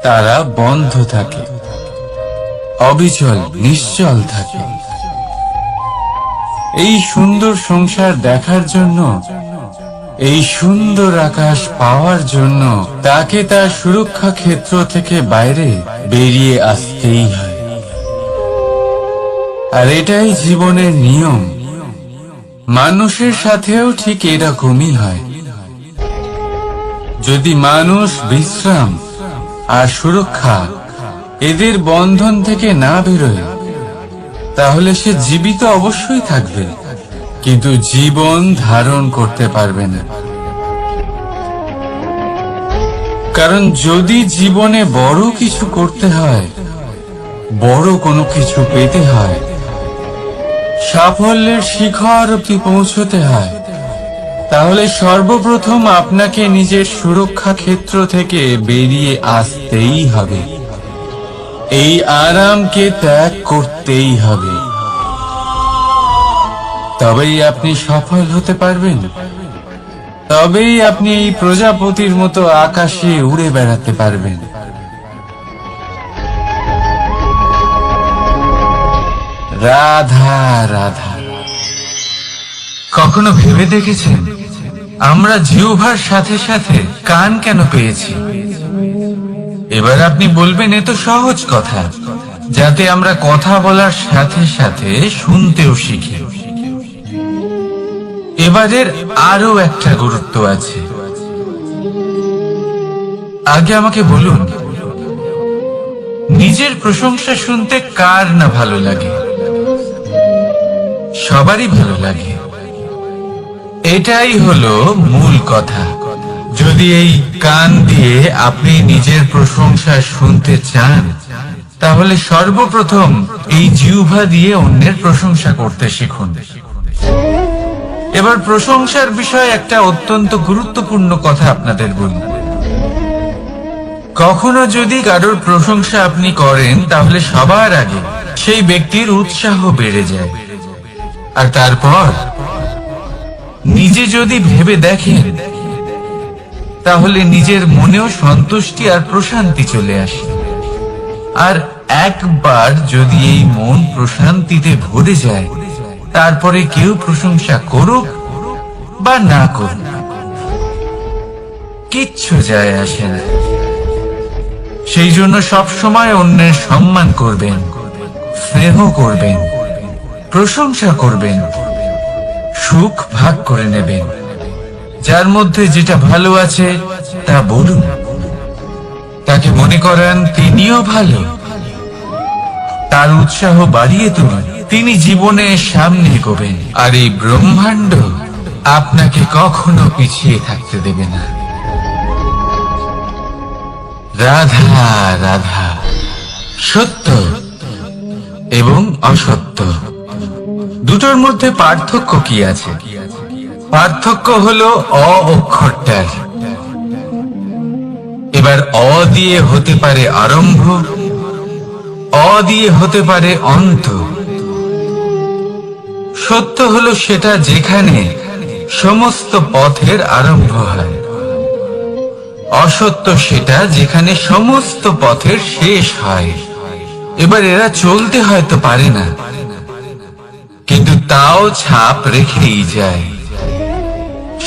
Speaker 1: তারা বন্ধ থাকে, অবিচল নিশ্চল থাকে। এই সুন্দর সংসার দেখার জন্য, এই সুন্দর আকাশ পাওয়ার জন্য তাকে তার সুরক্ষা ক্ষেত্র থেকে বাইরে বেরিয়ে আসতেই হয়। আর এটাই জীবনের নিয়ম। মানুষের সাথেও ঠিক এরকমই হয়। যদি মানুষ বিশ্রাম আর সুরক্ষা এদের বন্ধন থেকে না বেরোয়, তাহলে সে জীবিত অবশ্যই থাকবে, কিন্তু জীবন ধারণ করতে পারবে না। কারণ যদি জীবনে বড় কিছু করতে হয়, বড় কোনো কিছু পেতে হয়, সাফল্যের শিখর অবধি পৌঁছতে হয়, তাহলে সর্বপ্রথম আপনাকে নিজের সুরক্ষা ক্ষেত্র থেকে বেরিয়ে আসতেই হবে। এই আরামকে ত্যাগ করতেই হবে। তবেই আপনি সফল হতে পারবেন। তবেই আপনি এই প্রজাপতির মতো আকাশে উড়ে বেড়াতে পারবেন। রাধা রাধা। কখনো ভেবে দেখেছেন আমরা জিহ্বার সাথে সাথে কান কেন পেয়েছি? এবার আপনি বলবেন এ তো সহজ কথা, যাতে আমরা কথা বলার সাথে সাথে শুনতেও শিখি। এবারের আরো একটা গুরুত্ব আছে। আগে আমাকে বলুন, নিজের প্রশংসা শুনতে কার না ভালো লাগে? সবারই ভালো লাগে। এটাই হলো মূল কথা। যদি এই কান দিয়ে আপনি নিজের প্রশংসা শুনতে চান, তাহলে সর্বপ্রথম এই জিহ্বা দিয়ে অন্যের প্রশংসা করতে শিখুন। এবার প্রশংসার বিষয়ে একটা অত্যন্ত গুরুত্বপূর্ণ কথা আপনাদের বলি। কখনো যদি কারোর প্রশংসা আপনি করেন, তাহলে সবার আগে সেই ব্যক্তির উৎসাহ বেড়ে যায়। আর তারপর নিজে যদি ভেবে দেখেন, তাহলে নিজের মনেও সন্তুষ্টি আর প্রশান্তি চলে আসে। আর একবার যদি এই মন প্রশান্তিতে ভরে যায়, তারপরে কেউ প্রশংসা করুক বা না করুক, কিচ্ছু যায় আসে না। সেই জন্য সবসময় অন্যের সম্মান করবেন, স্নেহ করবেন, প্রশংসা করবেন, সুখ ভাগ করে নেবেন। যার মধ্যে যেটা ভালো আছে তা বলুন, তাকে মনে করেন তিনিও ভালো, তার উৎসাহ বাড়িয়ে তুলুন। তিনি জীবনে সামনে এগোবেন, আর এই ব্রহ্মাণ্ড আপনাকে কখনো পিছিয়ে থাকতে দেবে না। রাধা রাধা। সত্য এবং অসত্য দুটোর মধ্যে পার্থক্য কি আছে? পার্থক্য হলো অ অক্ষরটার। এবার অ দিয়ে হতে পারে আরম্ভ, অ দিয়ে হতে পারে অন্ত। সত্য হলো সেটা যেখানে সমস্ত পথের আরম্ভ হয়। অসত্য সেটা যেখানে সমস্ত পথের শেষ হয়। এবার এরা চলতে হয়তো পারে না, কিন্তু তাও ছাপ রেখেই যায়।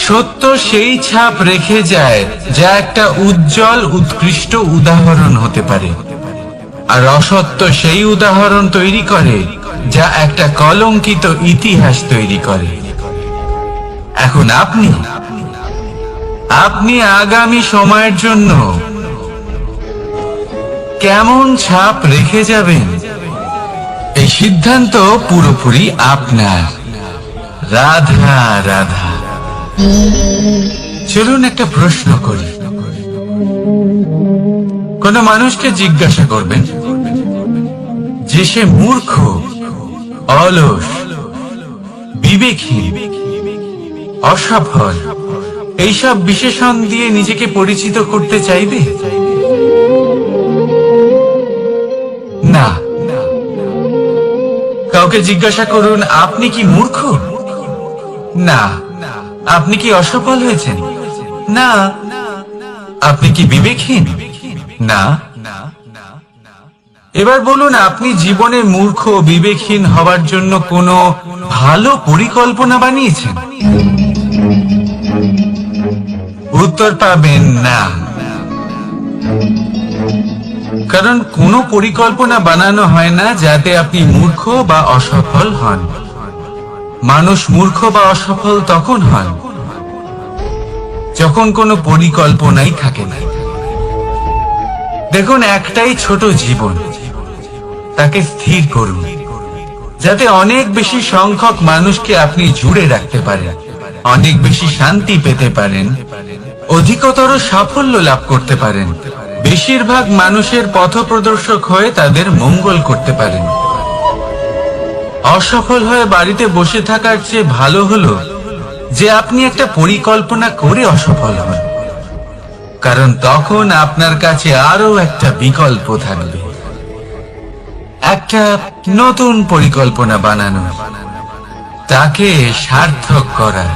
Speaker 1: সত্য সেই ছাপ রেখে যায় যা একটা উজ্জ্বল উৎকৃষ্ট উদাহরণ হতে পারে, আর অসত্য সেই উদাহরণ তৈরি করে যা একটা কলঙ্কিত ইতিহাস তৈরি করে। এখন আপনি আগামী সময়ের জন্য কেমন ছাপ রেখে যাবেন, এই সিদ্ধান্ত পুরোপুরি আপনার। রাধা রাধা। চলুন একটা প্রশ্ন করি। কোন মানুষকে জিজ্ঞাসা করবেন যে সে মূর্খ, অলস, বিবেকহীন, অসফল, এইসব বিশেষণ দিয়ে নিজেকে পরিচিত করতে চাইবে? না। কাউকে জিজ্ঞাসা করুন, আপনি কি মূর্খ? না। আপনি কি অসফল হয়েছেন? না। আপনি কি বিবেকহীন? না। এবার বলুন, আপনি জীবনে মূর্খ ও বিবেকহীন হওয়ার জন্য কোনো ভালো পরিকল্পনা বানিয়েছেন? উত্তর পাবেন না। কারণ কোনো পরিকল্পনা বানানো হয় না যাতে আপনি মূর্খ বা অসফল হন। মানুষ মূর্খ বা অসফল তখন হন যখন কোনো পরিকল্পনাই থাকে না। দেখুন, একটাই ছোট জীবন, তাকে স্থির করুন যাতে অনেক বেশি সংখ্যক মানুষকে আপনি জুড়ে রাখতে পারেন, অনেক বেশি শান্তি পেতে পারেন, অধিকতর সাফল্য লাভ করতে পারেন, বেশিরভাগ মানুষের পথপ্রদর্শক হয়ে তাদের মঙ্গল করতে পারেন। অসফল হয়ে বাড়িতে বসে থাকার চেয়ে ভালো হলো যে আপনি একটা পরিকল্পনা করে অসফল হন, কারণ তখন আপনার কাছে আরো একটা বিকল্প থাকবে, একটা নতুন পরিকল্পনা বানানো, তাকে সার্থক করা।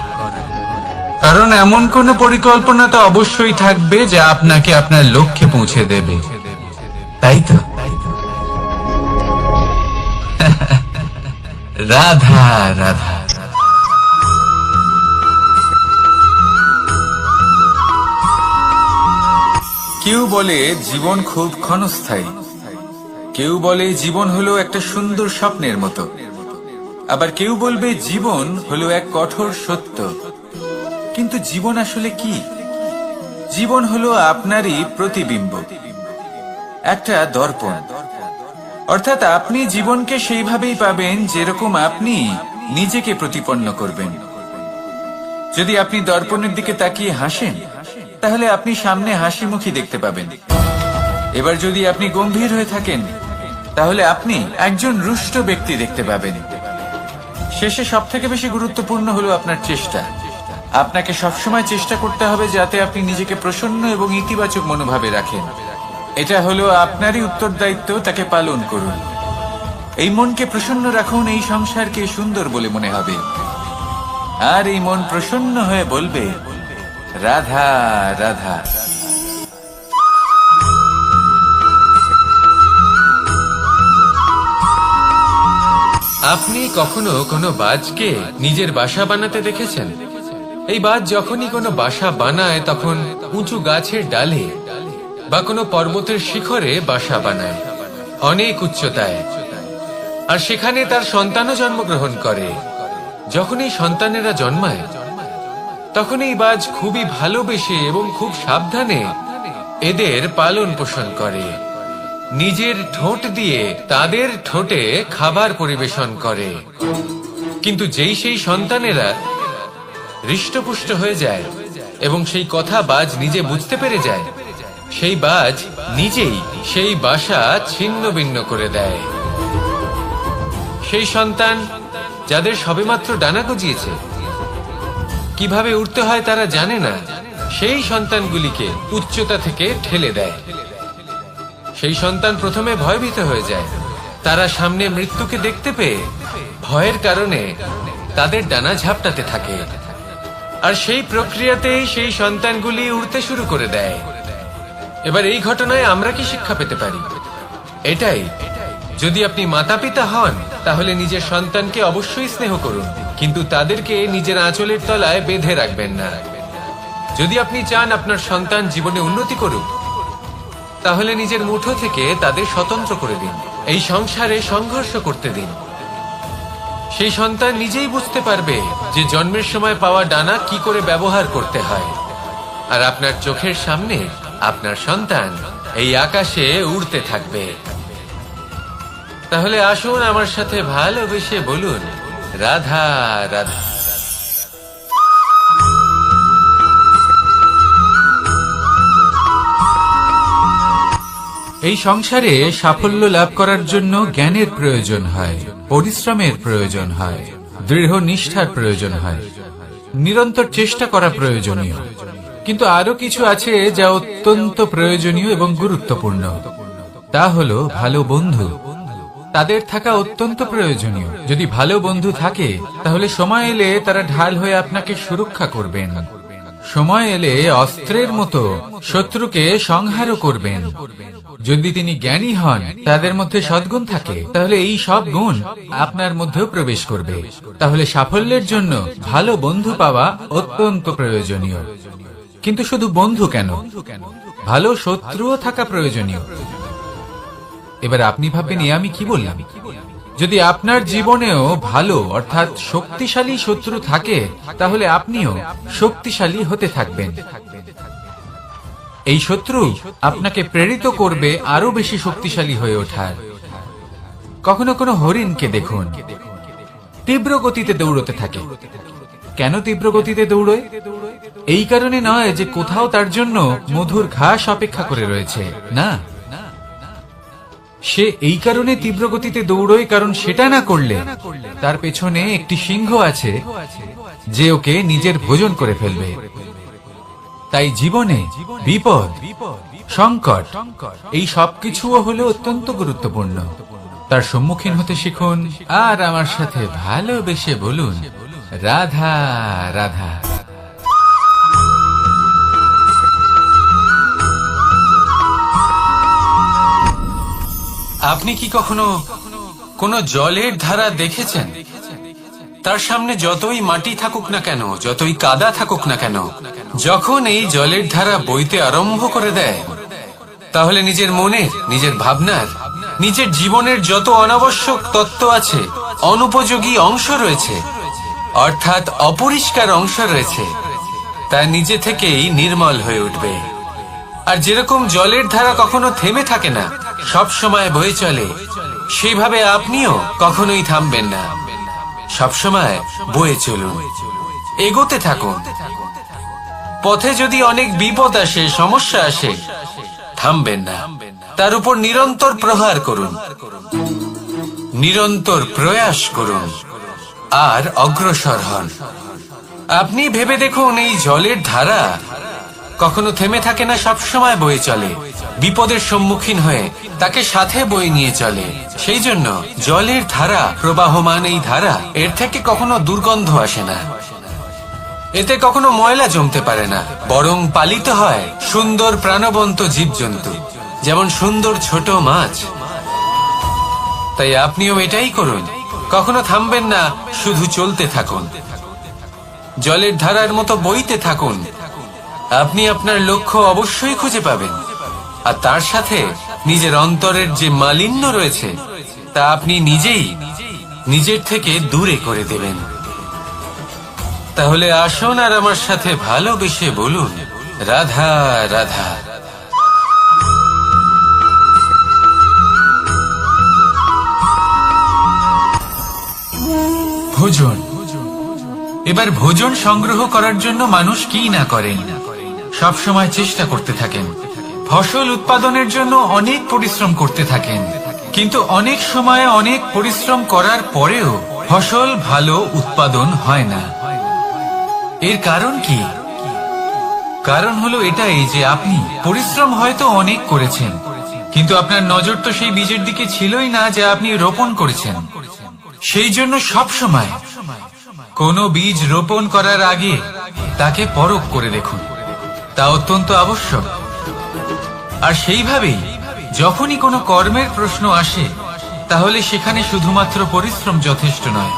Speaker 1: কারণ এমন কোন পরিকল্পনা তো অবশ্যই থাকবে যা আপনাকে আপনার লক্ষ্যে পৌঁছে দেবে, তাই তো? রাধা রাধা। কেউ বলে জীবন খুব ক্ষণস্থায়ী, কেউ বলে জীবন হলো একটা সুন্দর স্বপ্নের মতো, আবার কেউ বলবে জীবন হলো এক কঠোর সত্য। কিন্তু জীবন আসলে কি? জীবন হলো আপনারই প্রতিবিম্ব, একটা দর্পণ। অর্থাৎ আপনি জীবনকে সেইভাবেই পাবেন যেরকম আপনি নিজেকে প্রতিপন্ন করবেন। যদি আপনি দর্পণের দিকে তাকিয়ে হাসেন, তাহলে আপনি সামনে হাসি মুখী দেখতে পাবেন। এবার যদি আপনি গম্ভীর হয়ে থাকেন, তাহলে আপনি একজন রুষ্ট ব্যক্তি দেখতে পাবেন। শেষে সবথেকে বেশি গুরুত্বপূর্ণ হলো আপনার চেষ্টা। আপনাকে সবসময় চেষ্টা করতে হবে যাতে আপনি নিজেকে প্রসন্ন এবং ইতিবাচক মনোভাবে রাখেন। এটা হলো আপনারই উত্তরদায়িত্ব, তাকে পালন করুন। এই মনকে প্রসন্ন রাখুন, এই সংসারকে সুন্দর বলে মনে হবে। আর এই মন প্রসন্ন হয়ে বলবে, রাধা রাধা।
Speaker 2: আপনি কখনো কোনো বাজকে নিজের বাসা বানাতে দেখেছেন? এই বাজ যখনই কোনো বাসা বানায় তখন উঁচু গাছের ডালে বা কোনো পর্বতের শিখরে বাসা বানায়, অনেক উচ্চতায়। আর সেখানে তার সন্তানও জন্মগ্রহণ করে। যখন এই সন্তানেরা জন্মায়, তখন এই বাজ খুবই ভালোবেসে এবং খুব সাবধানে এদের পালন পোষণ করে। নিজের ঠোঁট দিয়ে তাদের ঠোঁটে খাবার পরিবেশন করে। কিন্তু যেই সেই সন্তানেরা হৃষ্টপুষ্ট হয়ে যায় এবং সেই কথা বাজ নিজে বুঝতে পেরে যায়, সেই বাজ নিজেই সেই বাসা ছিন্ন ভিন্ন করে দেয়। সেই সন্তান যাদের সবেমাত্র ডানা গজিয়েছে, কিভাবে উঠতে হয় তারা জানে না, সেই সন্তানগুলিকে উচ্চতা থেকে ঠেলে দেয়। সেই সন্তান প্রথমে ভয়ভীত হয়ে যায়। তারা সামনে মৃত্যুকে দেখতে পেয়ে ভয়ের কারণে তাদের ডানা ঝাপটাতে থাকে। আর সেই প্রক্রিয়াতেই সেই সন্তানগুলি উড়তে শুরু করে দেয়। এবার এই ঘটনায় আমরা কি শিক্ষা পেতে পারি? এটাই, যদি আপনি মাতা পিতা হন তাহলে নিজের সন্তানকে অবশ্যই স্নেহ করুন, কিন্তু তাদেরকে নিজের আঁচলের তলায় বেঁধে রাখবেন না। যদি আপনি চান আপনার সন্তান জীবনে উন্নতি করুক, তাহলে নিজের মুঠো থেকে তাদের স্বতন্ত্র করে দিন। এই সংসারে সংঘর্ষ করতে দিন। সেই সন্তান নিজেই বুঝতে পারবে যে জন্মের সময় পাওয়া ডানা কি করে ব্যবহার করতে হয়। আর আপনার চোখের সামনে আপনার সন্তান এই আকাশে উড়তে থাকবে। তাহলে আসুন আমার সাথে ভালোবেসে বলুন, রাধা রাধা।
Speaker 1: এই সংসারে সাফল্য লাভ করার জন্য জ্ঞানের প্রয়োজন হয়, পরিশ্রমের প্রয়োজন হয়, দৃঢ় নিষ্ঠার প্রয়োজন হয়, নিরন্তর চেষ্টা করা প্রয়োজনীয়। কিন্তু আরো কিছু আছে যা অত্যন্ত প্রয়োজনীয় এবং গুরুত্বপূর্ণ। তা হলো ভালো বন্ধু, তাদের থাকা অত্যন্ত প্রয়োজনীয়। যদি ভালো বন্ধু থাকে তাহলে সময় এলে তারা ঢাল হয়ে আপনাকে সুরক্ষা করবেন। সময় এলে অস্ত্রের মতো শত্রুকে সংহারও করবেন। যদি তিনি জ্ঞানী হন, তাদের মধ্যে সদ্গুণ থাকে, তাহলে এই সব গুণ আপনার মধ্যেও প্রবেশ করবে। তাহলে সাফল্যের জন্য ভালো বন্ধু পাওয়া অত্যন্ত প্রয়োজনীয়। কিন্তু শুধু বন্ধু কেন, ভালো শত্রুও থাকা প্রয়োজনীয়। এবার আপনি ভাববেন, আমি কি বললাম? যদি আপনার জীবনেও ভালো অর্থাৎ শক্তিশালী শত্রু থাকে, তাহলে আপনিও শক্তিশালী হতে থাকবেন। এই শত্রু আপনাকে প্রেরিত করবে আরো বেশি শক্তিশালী হয়ে ওঠার। কখনো কোনো হরিণকে দেখুন, তীব্র গতিতে দৌড়তে থাকে। কেন তীব্র গতিতে দৌড়য়? এই কারণে নয় যে কোথাও তার জন্য মধুর ঘাস অপেক্ষা করে রয়েছে, না। সে এই কারণে তীব্র গতিতে দৌড়য় কারণ সেটা না করলে তার পেছনে একটি সিংহ আছে যে ওকে নিজের ভোজন করে ফেলবে। তাই জীবনে বিপদ, সংকট, এই সবকিছুও হলো অত্যন্ত গুরুত্বপূর্ণ। তার সম্মুখীন হতে শিখুন আর আমার সাথে ভালোবেসে বলুন, রাধা রাধা।
Speaker 2: আপনি কি কখনো কোনো জলের ধারা দেখেছেন? তার সামনে যতই মাটি থাকুক না কেন, যতই কাদা থাকুক না কেন, যখন এই জলের ধারা বইতে আরম্ভ করে দেয়, তাহলে নিজের মনের, নিজের ভাবনার, নিজের জীবনের যত অনাবশ্যক তত্ত্ব আছে, অনুপযোগী অংশ রয়েছে, অর্থাৎ অপরিষ্কার অংশ রয়েছে, তা নিজে থেকেই নির্মল হয়ে উঠবে। আর যেরকম জলের ধারা কখনো থেমে থাকে না, সব সময় বয়ে চলে, সেইভাবে আপনিও কখনোই থামবেন না। সবসময় বয়ে চলুন, এগোতে থাকুন। পথে যদি অনেক বিপদ আসে, সমস্যা আসে, থামবেন না, তার উপর নিরন্তর প্রহার করুন, নিরন্তর প্রয়াস করুন আর অগ্রসর হন। আপনি ভেবে দেখুন, এই জলের ধারা কখনো থেমে থাকে না, সবসময় বয়ে চলে, বিপদের সম্মুখীন হয়ে তাকে সাথে বয়ে নিয়ে চলে। সেই জন্য জলের ধারা, প্রবাহমান এই ধারা, এর থেকে কখনো দুর্গন্ধ আসে না, এতে কখনো ময়লা জমতে পারে না, বরং পালিত হয় সুন্দর প্রাণবন্ত জীবজন্তু, যেমন সুন্দর ছোট মাছ। তাই আপনিও এটাই করুন, কখনো থামবেন না, শুধু চলতে থাকুন, জলের ধারার মতো বইতে থাকুন। আপনি আপনার লক্ষ্য অবশ্যই খুঁজে পাবেন, আর তার সাথে নিজের অন্তরের যে মালিন্য রয়েছে তা আপনি নিজেই নিজের থেকে দূরে করে দেবেন। তাহলে আসুন আর আমার সাথে ভালোবেসে বলুন, রাধা রাধা।
Speaker 1: ভোজন। এবার ভোজন সংগ্রহ করার জন্য মানুষ কি না করেন, সব সময় চেষ্টা করতে থাকেন। ফসল উৎপাদনের জন্য অনেক পরিশ্রম করতে থাকেন, কিন্তু অনেক সময় অনেক পরিশ্রম করার পরেও ফসল ভালো উৎপাদন হয় না। এর কারণ কি? কারণ হলো এটাই যে আপনি পরিশ্রম হয়তো অনেক করেছেন, কিন্তু আপনার নজর তো সেই বীজের দিকে ছিলই না যা আপনি রোপণ করেছেন। সেই জন্য সব সময় কোনো বীজ রোপণ করার আগে তাকে পরখ করে দেখুন, তা অত্যন্ত আবশ্যক। আর সেইভাবেই যখনই কোনো কর্মের প্রশ্ন আসে, তাহলে সেখানে শুধুমাত্র পরিশ্রম যথেষ্ট নয়,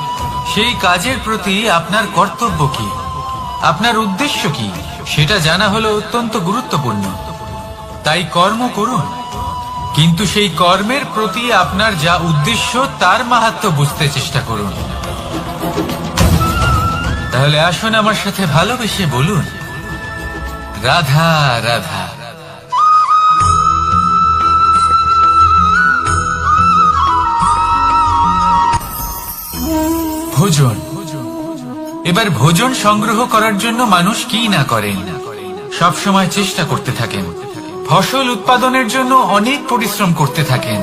Speaker 1: সেই কাজের প্রতি আপনার কর্তব্য কি, আপনার উদ্দেশ্য কি, সেটা জানা হলো অত্যন্ত গুরুত্বপূর্ণ। তাই কর্ম করুন, কিন্তু সেই কর্মের প্রতি আপনার যা উদ্দেশ্য তার মাহাত্ম্য বুঝতে চেষ্টা করুন। তাহলে আসুন আমার সাথে ভালোবেসে বলুন, রাধা রাধা। ভোজন। এবার ভোজন সংগ্রহ করার জন্য মানুষ কি না করেন, সব সময় চেষ্টা করতে থাকেন। ফসল উৎপাদনের জন্য অনেক পরিশ্রম করতে থাকেন,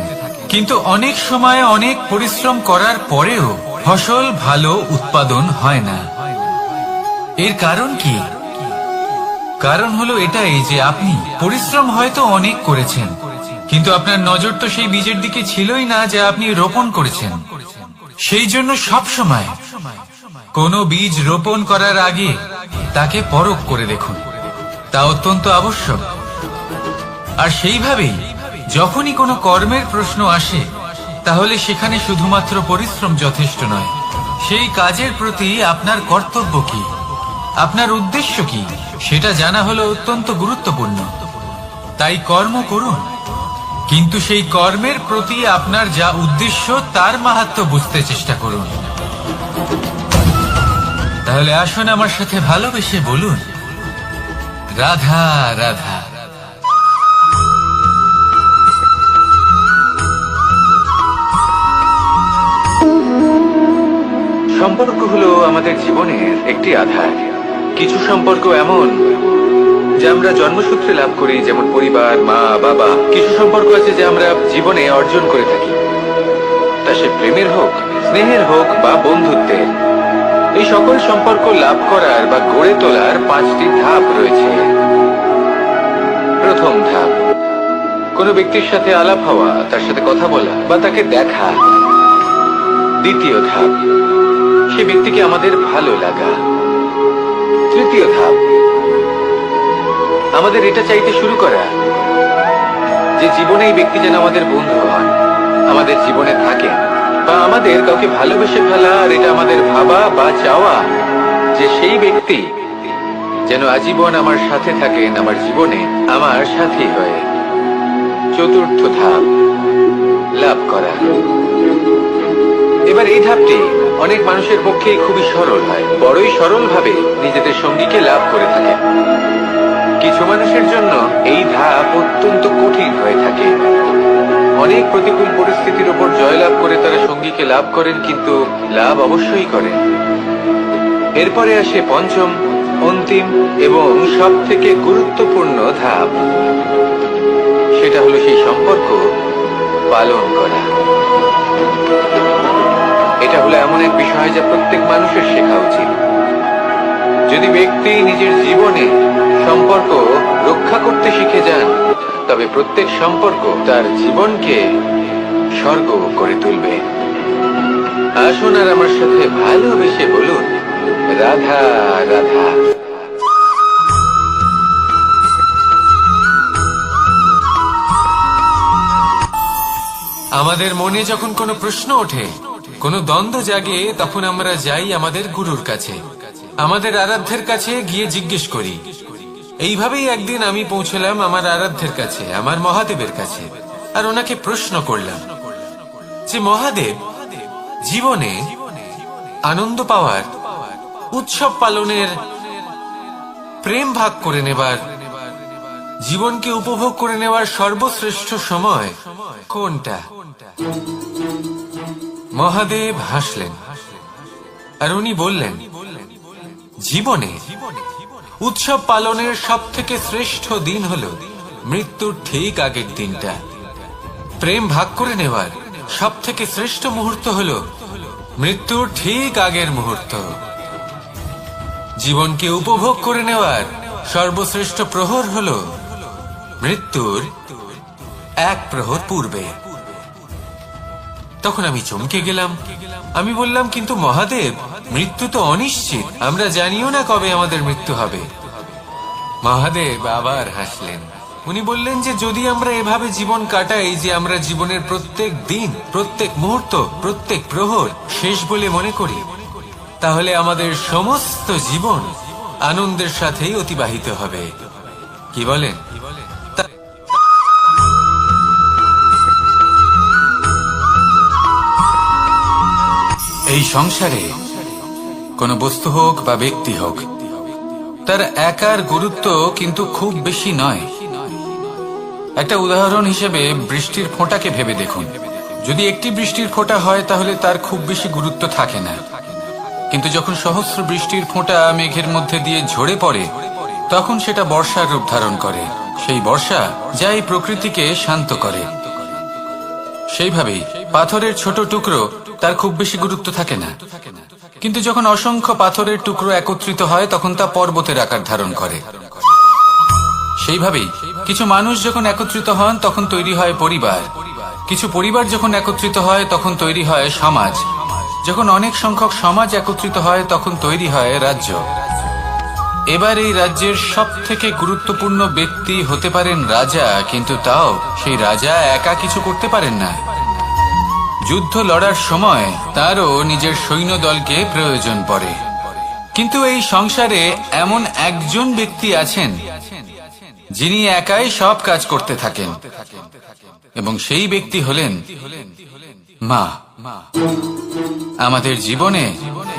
Speaker 1: কিন্তু অনেক সময় অনেক পরিশ্রম করার পরেও ফসল ভালো উৎপাদন হয় না। এর কারণ কি? কারণ হলো এটাই যে আপনি পরিশ্রম হয়তো অনেক করেছেন, কিন্তু আপনার নজর তো সেই বীজের দিকে ছিলই না যা আপনি রোপণ করেছেন। সেই জন্য সব সময় কোনো বীজ রোপণ করার আগে তাকে পরখ করে দেখুন, তা অত্যন্ত আবশ্যক। আর সেইভাবেই যখনই কোনো কর্মের প্রশ্ন আসে, তাহলে সেখানে শুধুমাত্র পরিশ্রম যথেষ্ট নয়। সেই কাজের প্রতি আপনার কর্তব্য কি, আপনার উদ্দেশ্য কি, সেটা জানা হলো অত্যন্ত গুরুত্বপূর্ণ। তাই কর্ম করুন, কিন্তু সেই কর্মের প্রতি আপনার যা উদ্দেশ্য তার মাহাত্ম্য বুঝতে চেষ্টা করুন। তাহলে আসুন আমার সাথে ভালোবেসে বলুন, রাধা রাধা। সম্পর্ক হলো আমাদের জীবনের একটি আধার। কিছু সম্পর্ক এমন যা আমরা জন্মসূত্রে লাভ করি, যেমন পরিবার, মা, বাবা। কিছু সম্পর্ক আছে যা আমরা জীবনে অর্জন করে থাকি, তা সে প্রেমের হোক, স্নেহের হোক বা বন্ধুত্বের। এই সকল সম্পর্ক লাভ করার বা গড়ে তোলার 5টি ধাপ রয়েছে। প্রথম ধাপ, কোনো ব্যক্তির সাথে আলাপ হওয়া, তার সাথে কথা বলা বা তাকে দেখা। দ্বিতীয় ধাপ, সে ব্যক্তিকে আমাদের ভালো লাগা। তৃতীয় ধাপ, আমাদের এটা চাইতে শুরু করা যে জীবনে এই ব্যক্তি যেন আমাদের বন্ধু হন, আমাদের জীবনে থাকেন, বা আমাদের কাউকে ভালোবেসে ফেলা। আর এটা আমাদের ভাবা বা চাওয়া যে সেই ব্যক্তি যেন আজীবন আমার সাথে থাকেন, আমার জীবনে আমার সাথী হয়ে। চতুর্থ ধাপ, লাভ করা। এবার এই ধাপটি অনেক মানুষের পক্ষেই খুবই সরল হয়, বড়ই সরল ভাবে নিজেদের সঙ্গীকে লাভ করে থাকে। কিছু মানুষের জন্য এই ধাপ অত্যন্ত কঠিন হয়ে থাকে। অনেক প্রতিকূল পরিস্থিতির উপর জয়লাভ করে তারা সঙ্গীকে লাভ করেন, কিন্তু লাভ অবশ্যই করেন। এরপরে আসে পঞ্চম, অন্তিম এবং সব থেকে গুরুত্বপূর্ণ ধাপ। সেটা হলো সেই সম্পর্ক পালন করা। এটা হলো এমন এক বিষয় যা প্রত্যেক মানুষের শেখা উচিত। যদি ব্যক্তি নিজের জীবনে সম্পর্ক রক্ষা করতে শিখে যান, তবে প্রত্যেক সম্পর্ক তার জীবনকে স্বর্গ করে তুলবে। আসুন আর আমার সাথে ভালোবেসে বলুন, রাধা রাধা।
Speaker 2: আমাদের মনে যখন কোনো প্রশ্ন ওঠে, কোনো দ্বন্দ্ব জাগে, তখন আমরা যাই আমাদের গুরুর কাছে, আমাদের আরাধ্যের কাছে গিয়ে জিজ্ঞেস করি। এইভাবেই একদিন আমি পৌঁছলাম আমার আরাধ্যের কাছে, আমার মহাদেবের কাছে, আর ওনাকে প্রশ্ন করলাম যে মহাদেব, জীবনে আনন্দ পাওয়ার, উৎসব পালনের, প্রেম ভাগ করে নেবার, জীবনকে উপভোগ করে নেওয়ার সর্বশ্রেষ্ঠ সময় কোনটা? মহাদেব হাসলেন আর উনি বললেন, জীবনে উৎসব পালনের সব থেকে শ্রেষ্ঠ দিন হলো মৃত্যুর ঠিক আগের দিনটা। প্রেম ভাগ করে নেওয়ার সব থেকে শ্রেষ্ঠ মুহূর্ত হলো মৃত্যুর ঠিক আগের মুহূর্ত। জীবনকে উপভোগ করে নেওয়ার সর্বশ্রেষ্ঠ প্রহর হলো মৃত্যুর 1 প্রহর পূর্বে। তখন আমি চমকে গেলাম। আমি বললাম, কিন্তু মহাদেব, মৃত্যু তো অনিশ্চিত, আমরা জানিও না কবে আমাদের মৃত্যু হবে। মহাদেব আবার হাসলেন। উনি বললেন যে যদি আমরা এভাবে জীবন কাটাই যে আমরা জীবনের প্রত্যেক দিন, প্রত্যেক মুহূর্ত, প্রত্যেক প্রহর শেষ বলে মনে করি, তাহলে আমাদের সমস্ত জীবন আনন্দের সাথেই অতিবাহিত হবে। কি বলেন? এই সংসারে কোনো বস্তু হোক বা ব্যক্তি হোক, তার একার গুরুত্ব কিন্তু খুব বেশি নয়। একটা উদাহরণ হিসেবে বৃষ্টির ফোঁটাকে ভেবে দেখুন। যদি একটি বৃষ্টির ফোঁটা হয় তাহলে তার খুব বেশি গুরুত্ব থাকে না, কিন্তু যখন সহস্র বৃষ্টির ফোঁটা মেঘের মধ্যে দিয়ে ঝরে পড়ে, তখন সেটা বর্ষার রূপ ধারণ করে। সেই বর্ষা যা এই প্রকৃতিকে শান্ত করে। সেইভাবেই পাথরের ছোট টুকরো, তার খুব বেশি গুরুত্ব থাকে না, কিন্তু যখন অসংখ্য পাথরের টুকরো একত্রিত হয় তখন তা পর্বতের আকার ধারণ করে।
Speaker 1: সেইভাবেই কিছু মানুষ যখন একত্রিত হন তখন তৈরি হয় পরিবার, কিছু পরিবার যখন একত্রিত হয় তখন তৈরি হয় সমাজ, যখন অনেক সংখ্যক সমাজ একত্রিত হয় তখন তৈরি হয় রাজ্য। এবার এই রাজ্যের সব থেকে গুরুত্বপূর্ণ ব্যক্তি হতে পারেন রাজা, কিন্তু তাও সেই রাজা একা কিছু করতে পারেন না। যুদ্ধ লড়ার সময় তারও নিজের সৈন্যদলকে প্রয়োজন পড়ে। কিন্তু এই সংসারে এমন একজন ব্যক্তি আছেন যিনি একাই সব কাজ করতে থাকেন, এবং সেই ব্যক্তি হলেন মা। আমাদের জীবনে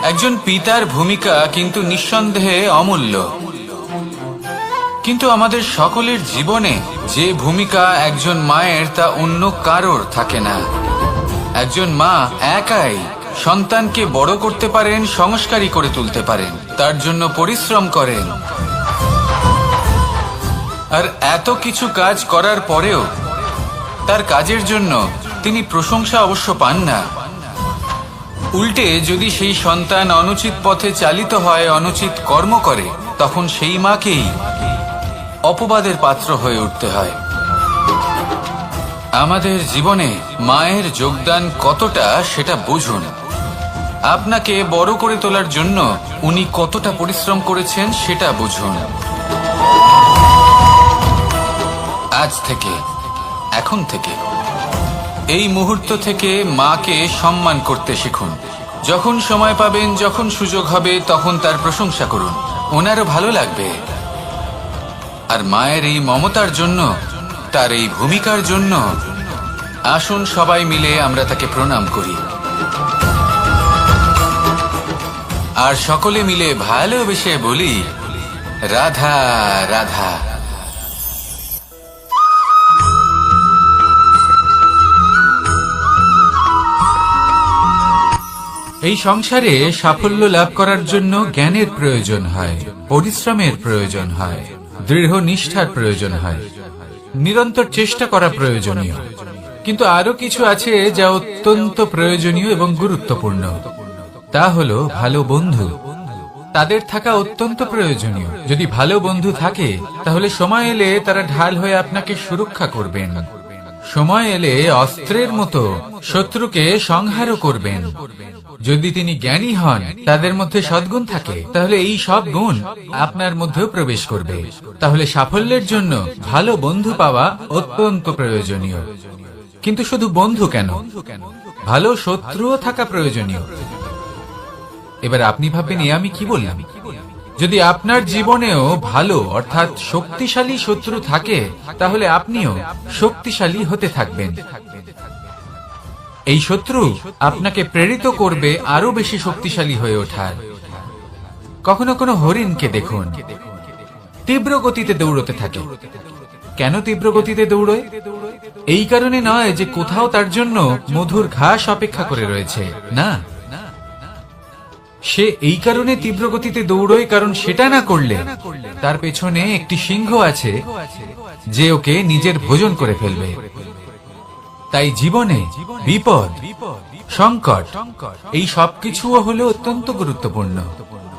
Speaker 1: একজন পিতার ভূমিকা কিন্তু নিঃসন্দেহে অমূল্য, কিন্তু আমাদের সকলের জীবনে যে ভূমিকা একজন মায়ের তা অন্য কারোর থাকে না। একজন মা একাই সন্তানকে বড় করতে পারেন, সংস্কারী করে তুলতে পারেন, তার জন্য পরিশ্রম করেন। আর এত কিছু কাজ করার পরেও তার কাজের জন্য তিনি প্রশংসা অবশ্য পান না। উল্টে যদি সেই সন্তান অনুচিত পথে চালিত হয়, অনুচিত কর্ম করে, তখন সেই মাকেই অপবাদের পাত্র হয়ে উঠতে হয়। আমাদের জীবনে মায়ের যোগদান কতটা সেটা বুঝুন। আপনাকে বড় করে তোলার জন্য উনি কতটা পরিশ্রম করেছেন সেটা বুঝুন। আজ থেকে, এখন থেকে, এই মুহূর্ত থেকে মাকে সম্মান করতে শিখুন। যখন সময় পাবেন, যখন সুযোগ হবে, তখন তার প্রশংসা করুন, ওনারও ভালো লাগবে। আর মায়ের এই মমতার জন্য, তার এই ভূমিকার জন্য আসুন সবাই মিলে আমরা তাকে প্রণাম করি, আর সকলে মিলে ভালোবেসে বলি রাধা রাধা। এই সংসারে সাফল্য লাভ করার জন্য জ্ঞানের প্রয়োজন হয়, পরিশ্রমের প্রয়োজন হয়, দৃঢ় নিষ্ঠার প্রয়োজন হয়, নিরন্তর চেষ্টা করা প্রয়োজনীয়। কিন্তু আরো কিছু আছে যা অত্যন্ত প্রয়োজনীয় এবং গুরুত্বপূর্ণ। তা হলো ভালো বন্ধু। তাদের থাকা অত্যন্ত প্রয়োজনীয়। যদি ভালো বন্ধু থাকে তাহলে সময় এলে তারা ঢাল হয়ে আপনাকে সুরক্ষা করবেন। সময় এলে অস্ত্রের মতো শত্রুকে সংহারও করবেন। যদি তিনি জ্ঞানী হন, তাদের মধ্যে সদ্গুণ থাকে, তাহলে এই সব গুণ আপনার মধ্যেও প্রবেশ করবে। তাহলে সাফল্যের জন্য ভালো বন্ধু পাওয়া অত্যন্ত প্রয়োজনীয়। কিন্তু শুধু বন্ধু কেন, ভালো শত্রুও থাকা প্রয়োজনীয়। এবার আপনি ভাববেন, আমি কি বললাম? যদি আপনার জীবনেও ভালো অর্থাৎ শক্তিশালী শত্রু থাকে, তাহলে আপনিও শক্তিশালী হতে থাকবেন। এই শত্রু আপনাকে প্রেরিত করবে আরো বেশি শক্তিশালী হয়ে ওঠার। কখনো কোনো হরিণকে দেখুন, তীব্র গতিতে দৌড়তে থাকে। কেন তীব্র গতিতে দৌড়য়? এই কারণে নয় যে কোথাও তার জন্য মধুর ঘাস অপেক্ষা করে রয়েছে, না। সে এই কারণে তীব্র গতিতে দৌড়য় কারণ সেটা না করলে তার পেছনে একটি সিংহ আছে যে ওকে নিজের ভোজন করে ফেলবে। তাই জীবনে বিপদ, সংকট, এই সবকিছুও হলো অত্যন্ত গুরুত্বপূর্ণ।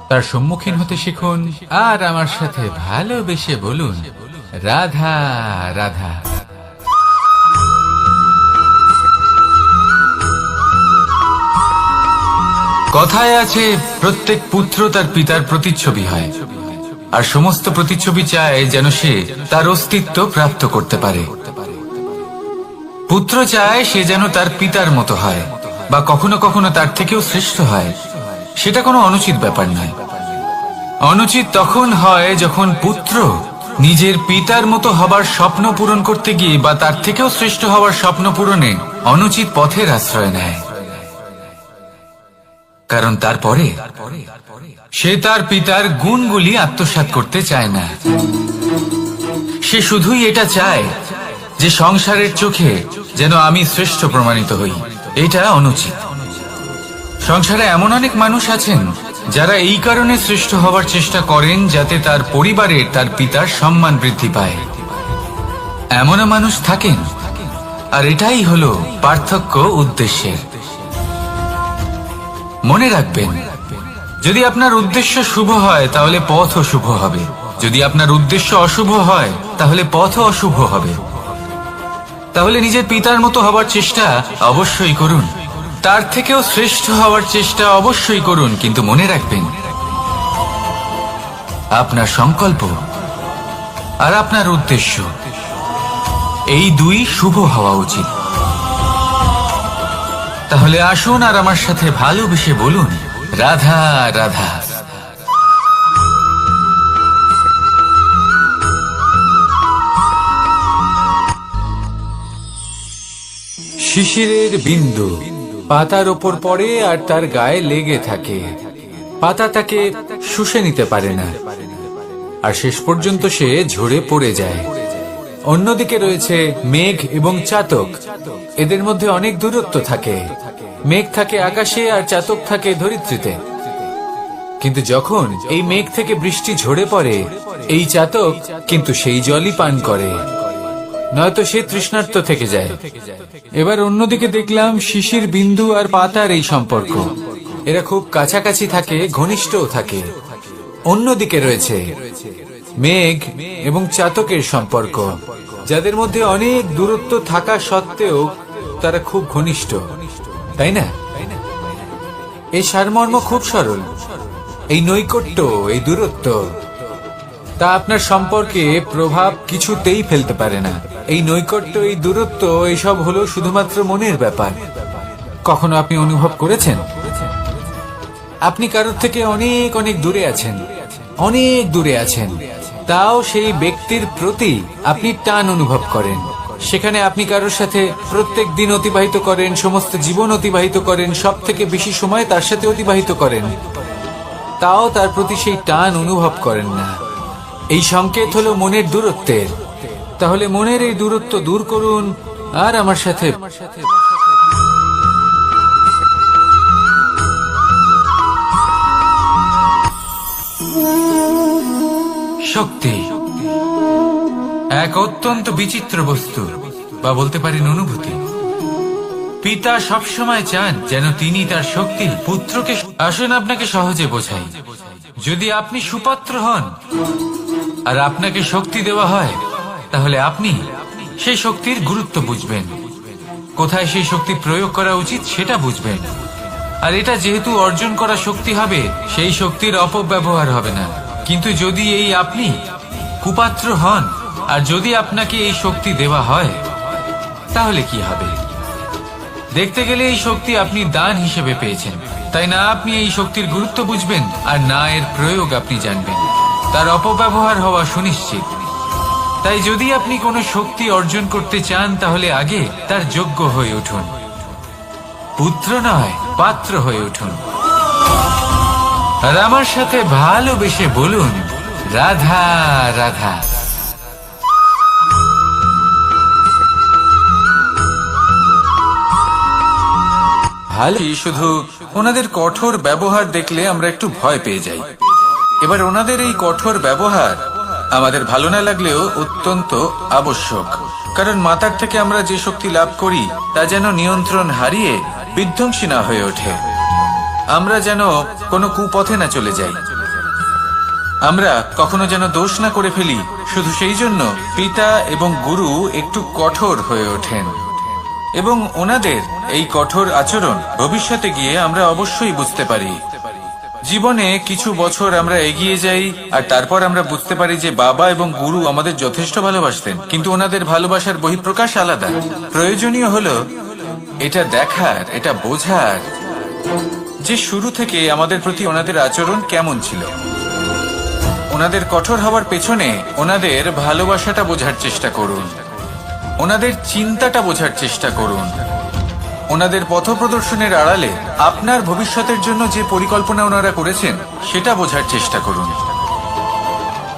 Speaker 1: তার সম্মুখীন হতে শিখুন, আর আমার সাথে ভালোবেসে বলুন রাধা রাধা। কথায় আছে, প্রত্যেক পুত্র তার পিতার প্রতিচ্ছবি হয়, আর সমস্ত প্রতিচ্ছবি চায় যেন সে তার অস্তিত্ব প্রাপ্ত করতে পারে। পুত্র চায় সে যেন তার পিতার মতো হয়, বা কখনো কখনো তার থেকেও শ্রেষ্ঠ হয়। সেটা কোনো অনুচিত ব্যাপার নয়। অনুচিত তখন হয় যখন পুত্র নিজের পিতার মতো হবার স্বপ্ন পূরণ করতে গিয়ে বা তার থেকেও শ্রেষ্ঠ হওয়ার স্বপ্ন পূরণে অনুচিত পথের আশ্রয় নেয়। কারণ তারপরে সে তার পিতার গুণগুলি আত্মসাৎ করতে চায় না। সে শুধুই এটা চায় যে সংসারের চোখে যেন আমি শ্রেষ্ঠ প্রমাণিত হই। এটা অনুচিত। সংসারে এমন অনেক মানুষ আছেন যারা এই কারণে শ্রেষ্ঠ হওয়ার চেষ্টা করেন যাতে তার পরিবারের, তার পিতার সম্মান বৃদ্ধি পায়। এমনও মানুষ থাকেন, আর এটাই হলো পার্থক্য উদ্দেশ্যের। মনে রাখবেন, যদি আপনার উদ্দেশ্য শুভ হয় তাহলে পথও শুভ হবে। যদি আপনার উদ্দেশ্য অশুভ হয় তাহলে পথও অশুভ হবে। তাহলে নিজের পিতার মতো হবার চেষ্টা অবশ্যই করুন, তার থেকেও শ্রেষ্ঠ হওয়ার চেষ্টা অবশ্যই করুন, কিন্তু মনে রাখবেন আপনার সংকল্প আর আপনার উদ্দেশ্য এই দুই শুভ হওয়া উচিত। তাহলে আসুন আর আমার সাথে ভালোবেসে বলুন, রাধা রাধা। শিশিরের বিন্দু পাতার ওপর পড়ে আর তার গায়ে লেগে থাকে। পাতা তাকে শুষে নিতে পারে না, আর শেষ পর্যন্ত সে ঝরে পড়ে যায়। অন্যদিকে রয়েছে মেঘ এবং চাতক। এদের মধ্যে অনেক দূরত্ব থাকে। মেঘ থাকে আকাশে আর চাতক থাকে ধরিত্রীতে। কিন্তু যখন এই মেঘ থেকে বৃষ্টি ঝরে পড়ে, এই চাতক কিন্তু সেই জলই পান করে, নয়তো সে তৃষ্ণার্ত থেকে যায়। এবার অন্যদিকে দেখলাম শিশির বিন্দু আর পাতার এই সম্পর্ক। এরা খুব কাছাকাছি থাকে, ঘনিষ্ঠও থাকে। অন্যদিকে রয়েছে মেঘ এবং চাতকের সম্পর্ক, যাদের মধ্যে অনেক দূরত্ব থাকা সত্ত্বেও তারা খুব ঘনিষ্ঠ, তাই না? এই সারমর্ম খুব সরল। এই নৈকট্য, এই দূরত্ব, তা আপনার সম্পর্কে প্রভাব কিছুতেই ফেলতে পারে না। এই নৈকট্য, এই দূরত্ব, এইসব হলো শুধুমাত্র মনের ব্যাপার। কখনো আপনি অনুভব করেছেন আপনি কারোর থেকে অনেক অনেক দূরে আছেন, অনেক দূরে আছেন, তাও সেই ব্যক্তির প্রতি আপনি টান অনুভব করেন। সেখানে আপনি কারোর সাথে প্রত্যেক দিন অতিবাহিত করেন, সমস্ত জীবন অতিবাহিত করেন, সব থেকে বেশি সময় তার সাথে অতিবাহিত করেন, তাও তার প্রতি সেই টান অনুভব করেন না। এই সংকেত হলো মনের দূরত্বের। তাহলে মনের এই দূরত্ব দূর করুন আর আমার সাথে শক্তি এক অত্যন্ত বিচিত্র বস্তু, বা বলতে পারেন অনুভূতি। পিতা সবসময় চান যেন তিনি তার শক্তি পুত্রকে। আসুন আপনাকে সহজে বোঝাই। যদি আপনি সুপাত্র হন আর আপনাকে শক্তি দেওয়া হয়, তাহলে আপনি সেই শক্তির গুরুত্ব বুঝবেন, কোথায় সেই শক্তি প্রয়োগ করা উচিত সেটা বুঝবেন। আর এটা যেহেতু অর্জন করা শক্তি হবে, সেই শক্তির অপব্যবহার হবে না। কিন্তু যদি এই আপনি কুপাত্র হন আর যদি আপনাকে এই শক্তি দেওয়া হয়, তাহলে কি হবে? দেখতে গেলে এই শক্তি আপনি দান হিসেবে পেয়েছেন, তাই না আপনি এই শক্তির গুরুত্ব বুঝবেন আর না এর প্রয়োগ আপনি জানবেন। তার অপব্যবহার হওয়া সুনিশ্চিত। তাই যদি আপনি কোনো শক্তি অর্জন করতে চান, তাহলে আগে তার যোগ্য হয়ে উঠুন। পুত্র নয়, পাত্র হয়ে উঠুন। আর আমার সাথে ভালোবেসে বলুন, রাধা রাধা। ভালো, শুধু ওনাদের কঠোর ব্যবহার দেখলে আমরা একটু ভয় পেয়ে যাই। এবার ওনাদের এই কঠোর ব্যবহার আমাদের ভালো না লাগলেও অত্যন্ত আবশ্যক, কারণ মাতার থেকে আমরা যে শক্তি লাভ করি তা যেন নিয়ন্ত্রণ হারিয়ে বিধ্বংসী না হয়ে ওঠে। আমরা যেন কোনো কুপথে না চলে যাই, আমরা কখনো যেন দোষ না করে ফেলি। শুধু সেই জন্য পিতা এবং গুরু একটু কঠোর হয়ে ওঠেন, এবং ওনাদের এই কঠোর আচরণ ভবিষ্যতে গিয়ে আমরা অবশ্যই বুঝতে পারি। জীবনে কিছু বছর আমরা এগিয়ে যাই আর তারপর আমরা বুঝতে পারি যে বাবা এবং গুরু আমাদের যথেষ্ট ভালোবাসতেন, কিন্তু ওনাদের ভালোবাসার বহিঃপ্রকাশ আলাদা। প্রয়োজনীয় হলো এটা দেখার, এটা বোঝার যে শুরু থেকে আমাদের প্রতি ওনাদের আচরণ কেমন ছিল। ওনাদের কঠোর হওয়ার পেছনে ওনাদের ভালোবাসাটা বোঝার চেষ্টা করুন, ওনাদের চিন্তাটা বোঝার চেষ্টা করুন, ওনাদের পথপ্রদর্শনের আড়ালে আপনার ভবিষ্যতের জন্য যে পরিকল্পনা ওনারা করেছেন সেটা বোঝার চেষ্টা করুন।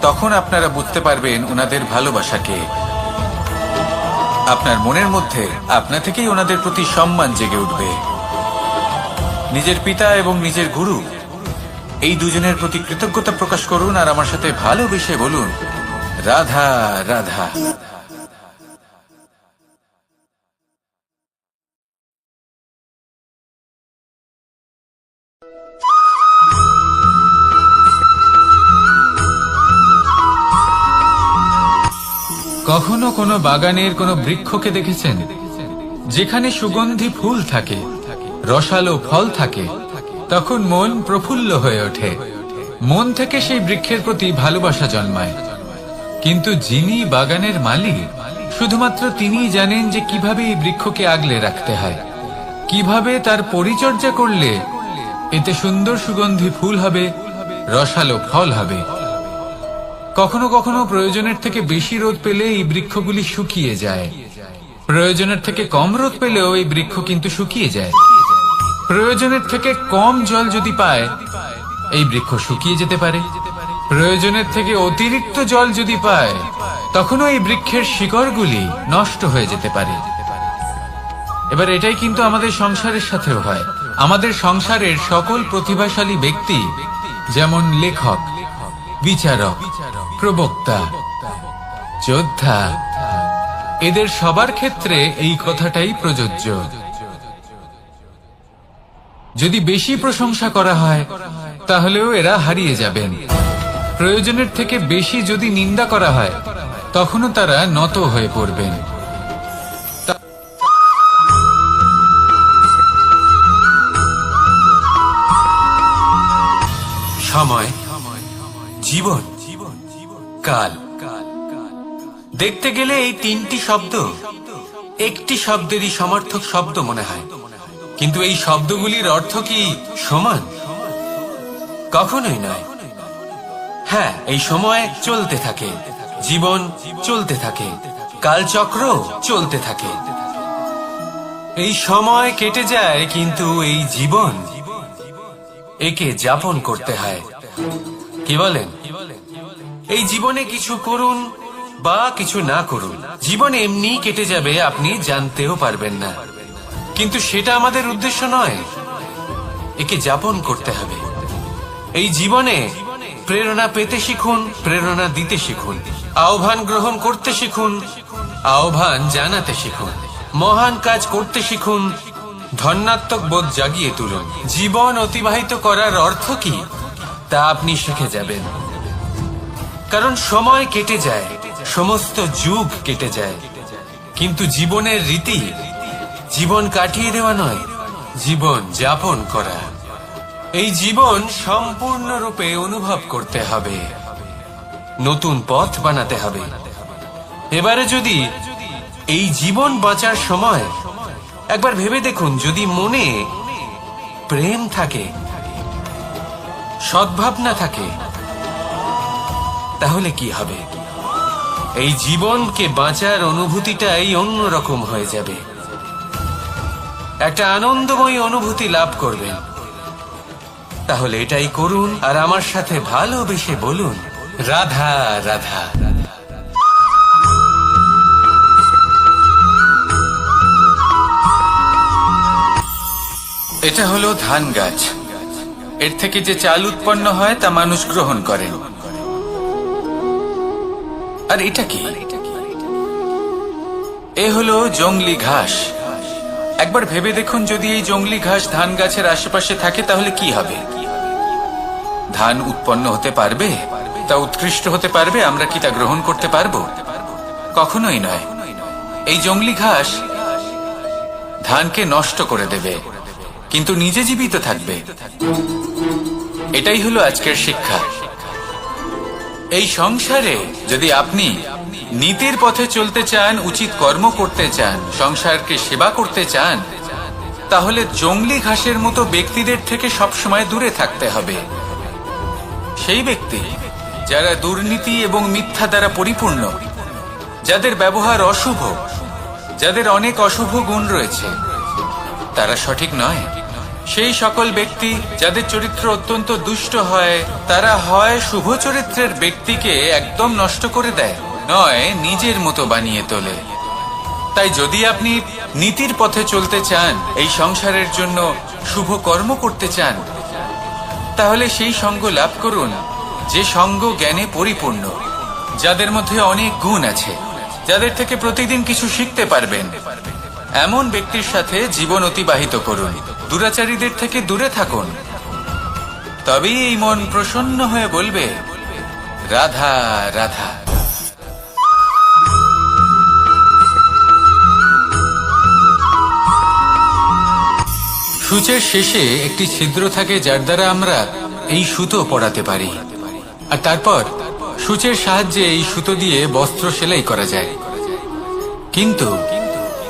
Speaker 1: তখন আপনারা বুঝতে পারবেন ওনাদের ভালোবাসাকে। আপনার মনের মধ্যে আপনা থেকেই ওনাদের প্রতি সম্মান জেগে উঠবে। নিজের পিতা এবং নিজের গুরু এই দুজনের প্রতি কৃতজ্ঞতা প্রকাশ করুন আর আমার সাথে ভালোবেসে বলুন, রাধা রাধা। কখনো কোনো বাগানের কোনো বৃক্ষকে দেখেছেন যেখানে সুগন্ধি ফুল থাকে, রসালো ফল থাকে? তখন মন প্রফুল্ল হয়ে ওঠে, মন থেকে সেই বৃক্ষের প্রতি ভালোবাসা জন্মায়। কিন্তু যিনি বাগানের মালিক, শুধুমাত্র তিনিই জানেন যে কিভাবে এই বৃক্ষকে আগলে রাখতে হয়, কিভাবে তার পরিচর্যা করলে এতে সুন্দর সুগন্ধি ফুল হবে, রসালো ফল হবে। কখনো কখনো প্রয়োজনের থেকে বেশি রোদ পেলে এই বৃক্ষগুলি শুকিয়ে যায়, প্রয়োজনের থেকে কম রোদ পেলেও এই বৃক্ষ কিন্তু শুকিয়ে যায়। প্রয়োজনের থেকে কম জল যদি পায়, এই বৃক্ষ শুকিয়ে যেতে পারে। প্রয়োজনের থেকে অতিরিক্ত জল যদি পায়, তখনও এই বৃক্ষের শিকড়গুলি নষ্ট হয়ে যেতে পারে। এবার এটাই কিন্তু আমাদের সংসারের সাথেও হয়। আমাদের সংসারের সকল প্রতিভাশালী ব্যক্তি, যেমন লেখক, বিচারক, প্রবক্তা, যোদ্ধা, এদের সবার ক্ষেত্রে এই কথাটাই প্রযোজ্য। যদি বেশি প্রশংসা করা হয়, তাহলেও এরা হারিয়ে যাবেন। প্রয়োজনের থেকে বেশি যদি নিন্দা করা হয়, তখনও তারা নত হয়ে পড়বেন।
Speaker 2: সময়, জীবন, কাল। দেখতে গেলে এই তিনটি শব্দ একটি শব্দেরই সমার্থক শব্দ মনে হয়, কিন্তু এই শব্দগুলির অর্থ কি সমান? কখনোই নয়। হ্যাঁ, এই সময় চলতে থাকে, জীবন চলতে থাকে, কালচক্র চলতে থাকে। এই সময় কেটে যায়, কিন্তু এই জীবন, একে যাপন করতে হয়। কি বলেন? এই জীবনে কিছু করুন বা কিছু না করুন, জীবন এমনি কেটে যাবে, আপনি জানতেও পারবেন না। কিন্তু সেটা আমাদের উদ্দেশ্য নয়, একে যাপন করতে হবে। এই জীবনে প্রেরণা পেতে শিখুন, প্রেরণা দিতে শিখুন, আহ্বান গ্রহণ করতে শিখুন, আহ্বান জানাতে শিখুন, মহান কাজ করতে শিখুন, ধন্যাত্মক বোধ জাগিয়ে তুলুন। জীবন অতিবাহিত করার অর্থ কি তা আপনি শিখে যাবেন। কারণ সময় কেটে যায়, সমস্ত যুগ কেটে যায়, কিন্তু জীবনের রীতি জীবন কাটিয়ে দেওয়া নয়, জীবন যাপন করা। এই জীবন সম্পূর্ণরূপে অনুভব করতে হবে, নতুন পথ বানাতে হবে। এবারে যদি এই জীবন বাঁচার সময় একবার ভেবে দেখুন, যদি মনে প্রেম থাকে, সদ্ভাবনা থাকে, তাহলে কি হবে? এই জীবনকে বাঁচার অনুভূতিটাই অন্যরকম হয়ে যাবে, একটা আনন্দময় অনুভূতি লাভ করবেন। তাহলে এটাই করুন, আর আমার সাথে ভালোবেসে বলুন, রাধা রাধা।
Speaker 1: এটা হলো ধান গাছ। এর থেকে যে চাল উৎপন্ন হয় তা মানুষ গ্রহণ করেন। আর এটা কি? এ হলো জংলি ঘাস। একবার ভেবে দেখুন, যদি এই জংলি ঘাস ধান গাছের আশেপাশে থাকে, তাহলে কি হবে? ধান উৎপন্ন হতে পারবে? তা উৎকৃষ্ট হতে পারবে? আমরা কি তা গ্রহণ করতে পারবো? কখনোই নয়। এই জংলি ঘাস ধানকে নষ্ট করে দেবে, কিন্তু নিজে জীবিত থাকবে। এটাই হলো আজকের শিক্ষা। এই সংসারে যদি আপনি নীতির পথে চলতে চান, উচিত কর্ম করতে চান, সংসারকে সেবা করতে চান, তাহলে জংলি ঘাসের মতো ব্যক্তিদের থেকে সবসময় দূরে থাকতে হবে। সেই ব্যক্তি যারা দুর্নীতি এবং মিথ্যা দ্বারা পরিপূর্ণ, যাদের ব্যবহার অশুভ, যাদের অনেক অশুভ গুণ রয়েছে, তারা সঠিক নয়। সেই সকল ব্যক্তি যাদের চরিত্র অত্যন্ত দুষ্ট হয়, তারা হয় শুভ চরিত্রের ব্যক্তিকে একদম নষ্ট করে দেয়, নয় নিজের মতো বানিয়ে তোলে। তাই যদি আপনি নীতির পথে চলতে চান, এই সংসারের জন্য শুভ কর্ম করতে চান, তাহলে সেই সঙ্গ লাভ করুন যে সঙ্গ জ্ঞানে পরিপূর্ণ, যাদের মধ্যে অনেক গুণ আছে, যাদের থেকে প্রতিদিন কিছু শিখতে পারবেন। এমন ব্যক্তির সাথে জীবন অতিবাহিত করুন, দুরাচারীদের থেকে দূরে থাকুন। তবেই এই মন প্রসন্ন হয়ে বলবে, রাধা রাধা। সূচের শেষে একটি ছিদ্র থাকে যার দ্বারা আমরা এই সুতো পরাতে পারি, আর তারপর সূচের সাহায্যে এই সুতো দিয়ে বস্ত্র সেলাই করা যায়। কিন্তু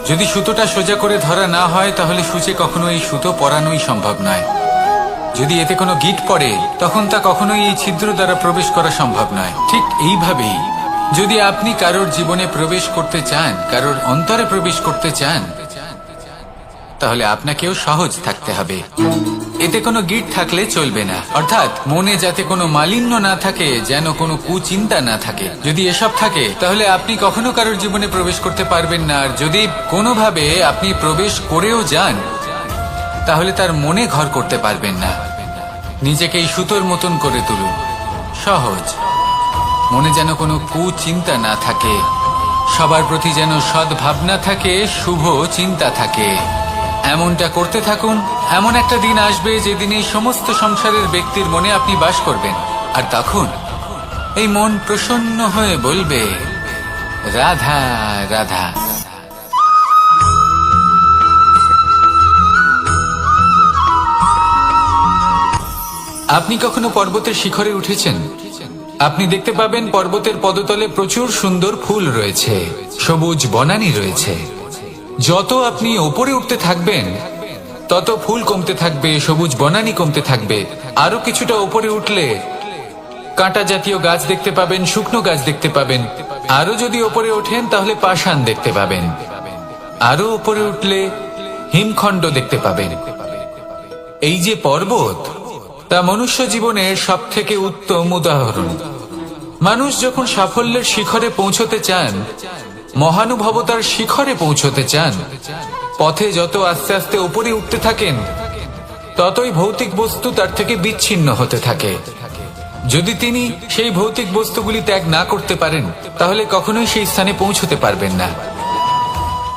Speaker 1: যদি সুতোটা সোজা করে ধরা না হয় তাহলে সূচে কখনো এই সুতো পরানোই সম্ভব নয়। যদি এতে কোনো গিঁট পড়ে তখন তা কখনোই এই ছিদ্র দ্বারা প্রবেশ করা সম্ভব নয়। ঠিক এইভাবেই যদি আপনি কারোর জীবনে প্রবেশ করতে চান, কারোর অন্তরে প্রবেশ করতে চান, তাহলে আপনাকেও সহজ থাকতে হবে। এতে কোনো গিঁট থাকলে চলবে না, অর্থাৎ মনে যাতে কোনো মালিন্য না থাকে, যেন কোনো কুচিন্তা না থাকে। যদি এসব থাকে তাহলে আপনি কখনো কারোর জীবনে প্রবেশ করতে পারবেন না। আর যদি কোনোভাবে আপনি প্রবেশ করেও যান তাহলে তার মনে ঘর করতে পারবেন না। নিজেকে এই সুতোর মতন করে তুলুন, সহজ। মনে যেন কোনো কুচিন্তা না থাকে, সবার প্রতি যেন সদ্ভাবনা থাকে, শুভ চিন্তা থাকে। এমনটা করতে থাকুন। এমন একটা দিন আসবে যেদিন এই সমস্ত সংসারের ব্যক্তির মনে আপনি বাস করবেন, আর তখন এই মন প্রসন্ন হয়ে বলবে, রাধা রাধা। আপনি কখনো পর্বতের শিখরে উঠেছেন? আপনি দেখতে পাবেন পর্বতের পদতলে প্রচুর সুন্দর ফুল রয়েছে, সবুজ বনানী রয়েছে। যত আপনি ওপরে উঠতে থাকবেন তত ফুল কমতে থাকবে, সবুজ বনানী কমতে থাকবে। আরো কিছুটা ওপরে উঠলে কাঁটা জাতীয় গাছ দেখতে পাবেন, শুকনো গাছ দেখতে পাবেন। আরো যদি ওপরে ওঠেন তাহলে পাষাণ দেখতে পাবেন। আরো ওপরে উঠলে হিমখণ্ড দেখতে পাবেন। এই যে পর্বত, তা মনুষ্য জীবনের সব থেকে উত্তম উদাহরণ। মানুষ যখন সাফল্যের শিখরে পৌঁছতে চান, মহানুভবতার শিখরে পৌঁছতে চান, পথে যত আস্তে আস্তে উপরে উঠতে থাকেন ততই ভৌতিক বস্তু তার থেকে বিচ্ছিন্ন হতে থাকে। যদি তিনি সেই ভৌতিক বস্তুগুলি ত্যাগ না করতে পারেন তাহলে কখনোই সেই স্থানে পৌঁছতে পারবেন না।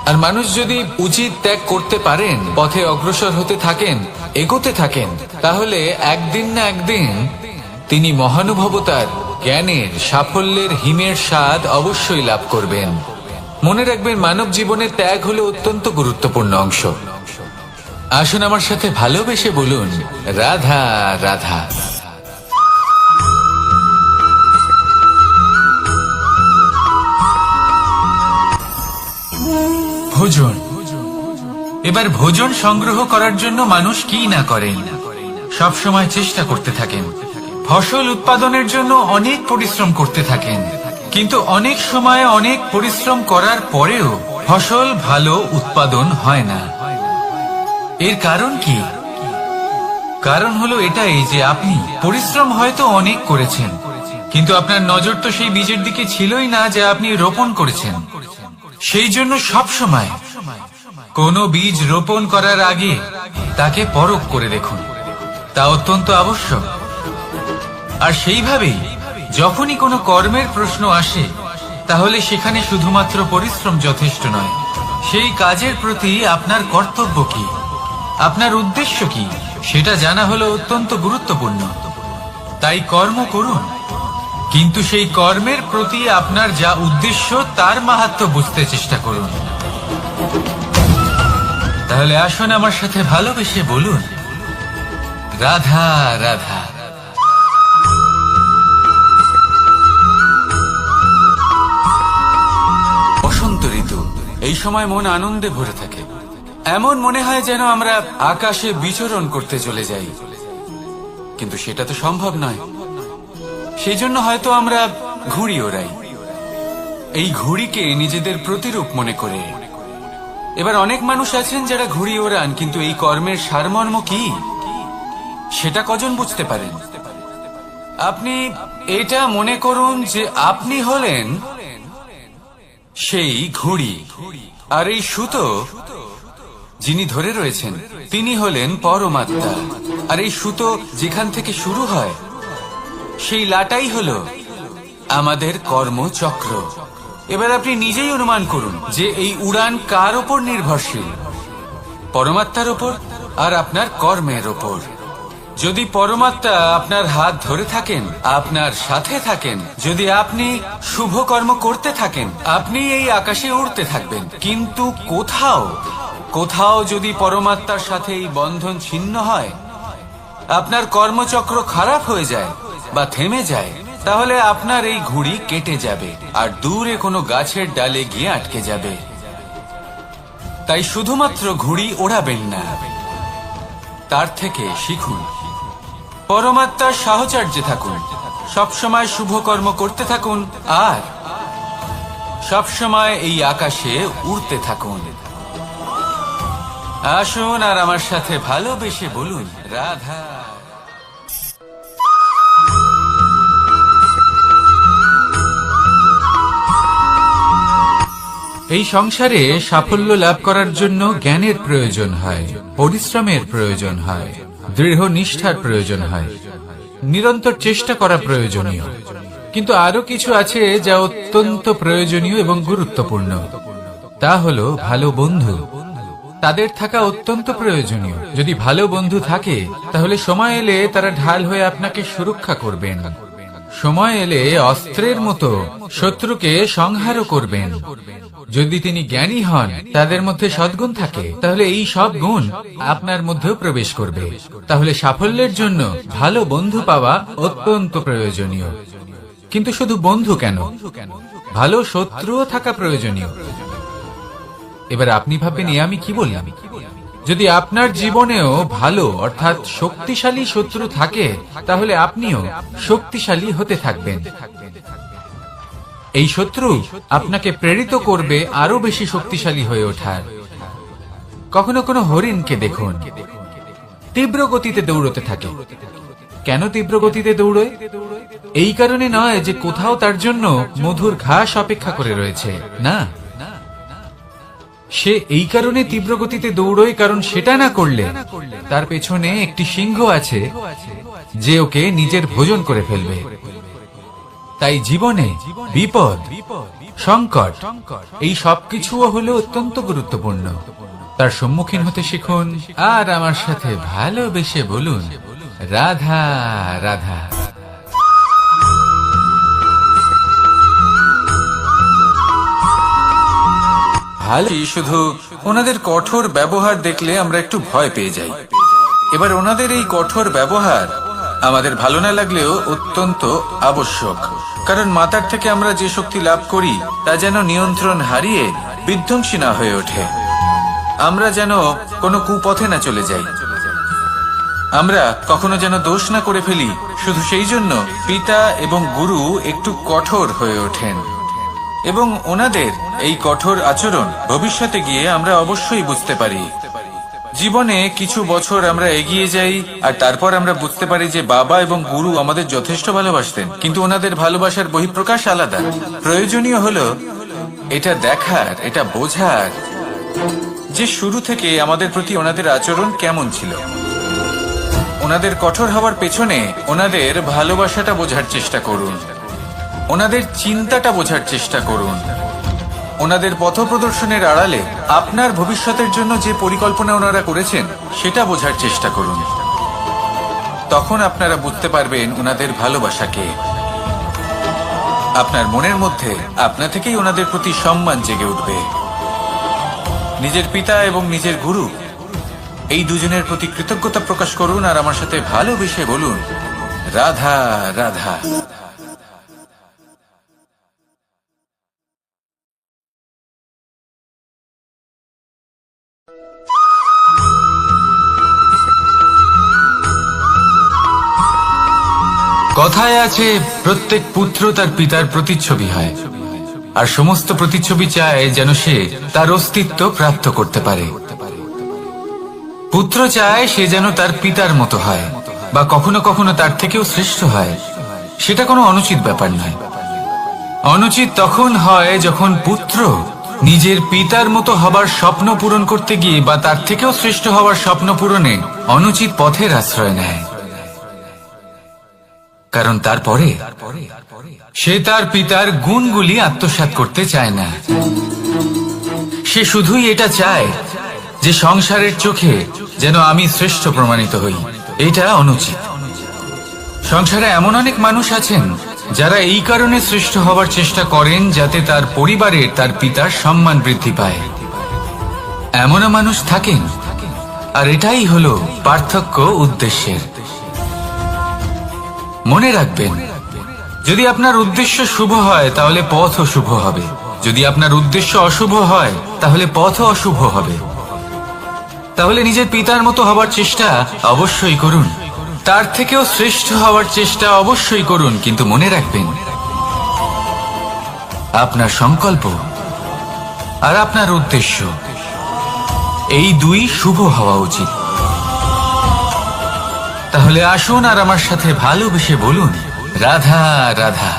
Speaker 1: আর মানুষ যদি উচিত ত্যাগ করতে পারেন, পথে অগ্রসর হতে থাকেন, এগোতে থাকেন, তাহলে একদিন না একদিন তিনি মহানুভবতার, জ্ঞানের, সাফল্যের হিমের স্বাদ অবশ্যই লাভ করবেন। মনে রাখবেন, মানব জীবনের ত্যাগ হলো অত্যন্ত গুরুত্বপূর্ণ অংশ। আসুন আমার সাথে ভালোবেসে বলুন, রাধা রাধা। ভোজন। এবার ভোজন সংগ্রহ করার জন্য মানুষ কি না করেন, সব সময় চেষ্টা করতে থাকেন। ফসল উৎপাদনের জন্য অনেক পরিশ্রম করতে থাকেন, কিন্তু অনেক সময় অনেক পরিশ্রম করার পরেও ফসল ভালো উৎপাদন হয় না। এর কারণ কি? কারণ হলো এটাই যে আপনি পরিশ্রম হয়তো অনেক করেছেন, কিন্তু আপনার নজর তো সেই বীজের দিকে ছিলই না যা আপনি রোপণ করেছেন। সেই জন্য সব সময় কোনো বীজ রোপণ করার আগে তাকে পরখ করে দেখুন, তা অত্যন্ত আবশ্যক। আর সেইভাবেই যখনই কোনো কর্মের প্রশ্ন আসে তাহলে সেখানে শুধুমাত্র পরিশ্রম যথেষ্ট নয়। সেই কাজের প্রতি আপনার কর্তব্য কি, আপনার উদ্দেশ্য কি, সেটা জানা হলো অত্যন্ত গুরুত্বপূর্ণ। তাই কর্ম করুন, কিন্তু সেই কর্মের প্রতি আপনার যা উদ্দেশ্য তার মাহাত্ম্য বুঝতে চেষ্টা করুন। তাহলে আসুন আমার সাথে ভালোবেসে বলুন, রাধা রাধা। বসন্ত ঋতু, এই সময় মন আনন্দে ভরে থাকে। এমন মনে হয় যেন আমরা আকাশে বিচরণ করতে চলে যাই, কিন্তু সেটা তো সম্ভব নয়। সেই জন্য হয়তো আমরা ঘুড়ি ওড়াই, এই ঘুড়িকে নিজেদের প্রতিরূপ মনে করে। এবার অনেক মানুষ আছেন যারা ঘুড়ি ওড়ান, কিন্তু এই কর্মের সারমর্ম কি সেটা কজন বুঝতে পারেন? আপনি এটা মনে করুন যে আপনি হলেন সেই ঘুড়ি, আর এই সুতো যিনি ধরে রয়েছেন তিনি হলেন পরমাত্মা। আর এই সুতো যেখান থেকে শুরু হয় সেই লাটাই হলো আমাদের কর্মচক্র। এবার আপনি নিজেই অনুমান করুন যে এই উড়ান কার ওপর নির্ভরশীল, পরমাত্মার ওপর আর আপনার কর্মের ওপর। যদি পরমাত্মা আপনার হাত ধরে থাকেন, আপনার সাথে থাকেন, যদি আপনি শুভ কর্ম করতে থাকেন, আপনি এই আকাশে উড়তে থাকবেন। কিন্তু কোথাও কোথাও যদি পরমাত্মার সাথে এই বন্ধন ছিন্ন হয়, আপনার কর্মচক্র খারাপ হয়ে যায় বা থেমে যায়, তাহলে আপনার এই ঘুড়ি কেটে যাবে আর দূরে কোনো গাছের ডালে গিয়ে আটকে যাবে। তাই শুধুমাত্র ঘুড়ি ওড়াবেন না, তার থেকে শিখুন, পরমাত্মার সাহচর্যে থাকুন, সবসময় শুভ কর্ম করতে থাকুন আর সবসময় এই আকাশে উড়তে থাকুন। আসুন আর আমার সাথে ভালোবেসে বলুন, রাধা। এই সংসারে সাফল্য লাভ করার জন্য জ্ঞানের প্রয়োজন হয়, পরিশ্রমের প্রয়োজন হয়, দৃঢ় নিষ্ঠার প্রয়োজন হয়, নিরন্তর চেষ্টা করা প্রয়োজনীয়। কিন্তু আরো কিছু আছে যা অত্যন্ত প্রয়োজনীয় এবং গুরুত্বপূর্ণ। তা হলো ভালো বন্ধু। তাদের থাকা অত্যন্ত প্রয়োজনীয়। যদি ভালো বন্ধু থাকে তাহলে সময় এলে তারা ঢাল হয়ে আপনাকে সুরক্ষা করবেন। সময় এলে অস্ত্রের মতো শত্রুকে সংহারও করবেন। যদি তিনি জ্ঞানী হন, তাদের মধ্যে সদ্গুণ থাকে, তাহলে এই সব গুণ আপনার মধ্যেও প্রবেশ করবে। তাহলে সাফল্যের জন্য ভালো বন্ধু পাওয়া অত্যন্ত প্রয়োজনীয়। কিন্তু শুধু বন্ধু কেন, ভালো শত্রুও থাকা প্রয়োজনীয়। এবার আপনি ভাববেন, আমি কি বললাম? যদি আপনার জীবনেও ভালো অর্থাৎ শক্তিশালী শত্রু থাকে, তাহলে আপনিও শক্তিশালী হতে থাকবেন। এই শত্রু আপনাকে প্রেরিত করবে আরো বেশি শক্তিশালী হয়ে ওঠার। কখনো কোনো হরিণকে দেখুন, তীব্র গতিতে দৌড়তে থাকে। কেন তীব্র গতিতে দৌড়ে? এই কারণে নয় যে কোথাও তার জন্য মধুর ঘাস অপেক্ষা করে রয়েছে, না। সে এই কারণে তীব্র গতিতে দৌড়য় কারণ সেটা না করলে তার পেছনে একটি সিংহ আছে যে ওকে নিজের ভোজন করে ফেলবে। তাই জীবনে বিপদ, সংকট, এই সবকিছুও হলো অত্যন্ত গুরুত্বপূর্ণ। তার সম্মুখীন হতে শিখুন আর আমার সাথে ভালোবেসে বলুন, রাধা রাধা। ভালো, শুধু ওনাদের কঠোর ব্যবহার দেখলে আমরা একটু ভয় পেয়ে যাই। এবার ওনাদের এই কঠোর ব্যবহার আমাদের ভালো না লাগলেও অত্যন্ত আবশ্যক, কারণ মাতার থেকে আমরা যে শক্তি লাভ করি তা যেন নিয়ন্ত্রণ হারিয়ে বিধ্বংসী না হয়ে ওঠে। আমরা যেন কোনো কুপথে না চলে যাই, আমরা কখনো যেন দোষ না করে ফেলি। শুধু সেই জন্য পিতা এবং গুরু একটু কঠোর হয়ে ওঠেন এবং ওনাদের এই কঠোর আচরণ ভবিষ্যতে গিয়ে আমরা অবশ্যই বুঝতে পারি। জীবনে কিছু বছর আমরা এগিয়ে যাই আর তারপর আমরা বুঝতে পারি যে বাবা এবং গুরু আমাদের যথেষ্ট ভালোবাসতেন, কিন্তু ওনাদের ভালোবাসার বহিঃপ্রকাশ আলাদা। প্রয়োজনীয় হলো এটা দেখার, এটা বোঝার যে শুরু থেকে আমাদের প্রতি ওনাদের আচরণ কেমন ছিল। ওনাদের কঠোর হওয়ার পেছনে ওনাদের ভালোবাসাটা বোঝার চেষ্টা করুন, ওনাদের চিন্তাটা বোঝার চেষ্টা করুন, ওনাদের পথপ্রদর্শনের আড়ালে আপনার ভবিষ্যতের জন্য যে পরিকল্পনা ওনারা করেছেন সেটা বোঝার চেষ্টা করুন। তখন আপনারা বুঝতে পারবেন ওনাদের ভালোবাসাকে। আপনার মনের মধ্যে আপনা থেকেই ওনাদের প্রতি সম্মান জেগে উঠবে। নিজের পিতা এবং নিজের গুরু এই দুজনের প্রতি কৃতজ্ঞতা প্রকাশ করুন আর আমার সাথে ভালোবেসে বলুন, রাধা রাধা। কথায় আছে, প্রত্যেক পুত্র তার পিতার প্রতিচ্ছবি হয়, আর সমস্ত প্রতিচ্ছবি চায় যেন সে তার অস্তিত্ব প্রাপ্ত করতে পারে। পুত্র চায় সে যেন তার পিতার মতো হয় বা কখনো কখনো তার থেকেও শ্রেষ্ঠ হয়। সেটা কোনো অনুচিত ব্যাপার নয়। অনুচিত তখন হয় যখন পুত্র নিজের পিতার মতো হবার স্বপ্ন পূরণ করতে গিয়ে বা তার থেকেও শ্রেষ্ঠ হওয়ার স্বপ্ন পূরণে অনুচিত পথের আশ্রয় নেয়। কারণ তারপরে সে তার পিতার গুণগুলি আত্মসাৎ করতে চায় না। সে শুধুই এটা চায় যে সংসারের চোখে যেন আমি শ্রেষ্ঠ প্রমাণিত হই। এটা অনুচিত। সংসারে এমন অনেক মানুষ আছেন যারা এই কারণে শ্রেষ্ঠ হওয়ার চেষ্টা করেন যাতে তার পরিবারের, তার পিতার সম্মান বৃদ্ধি পায়। এমনও মানুষ থাকেন, আর এটাই হলো পার্থক্য উদ্দেশ্যের। মনে রাখবেন, যদি আপনার উদ্দেশ্য শুভ হয় তাহলে পথও শুভ হবে, যদি আপনার উদ্দেশ্য অশুভ হয় তাহলে পথও অশুভ হবে। তাহলে নিজের পিতার মতো হবার চেষ্টা অবশ্যই করুন, তার থেকেও শ্রেষ্ঠ হওয়ার চেষ্টা অবশ্যই করুন, কিন্তু মনে রাখবেন আপনার সংকল্প আর আপনার উদ্দেশ্য এই দুই শুভ হওয়া উচিত। তাহলে আসুন আর আমার সাথে ভালোবেসে বলুন, রাধা রাধা।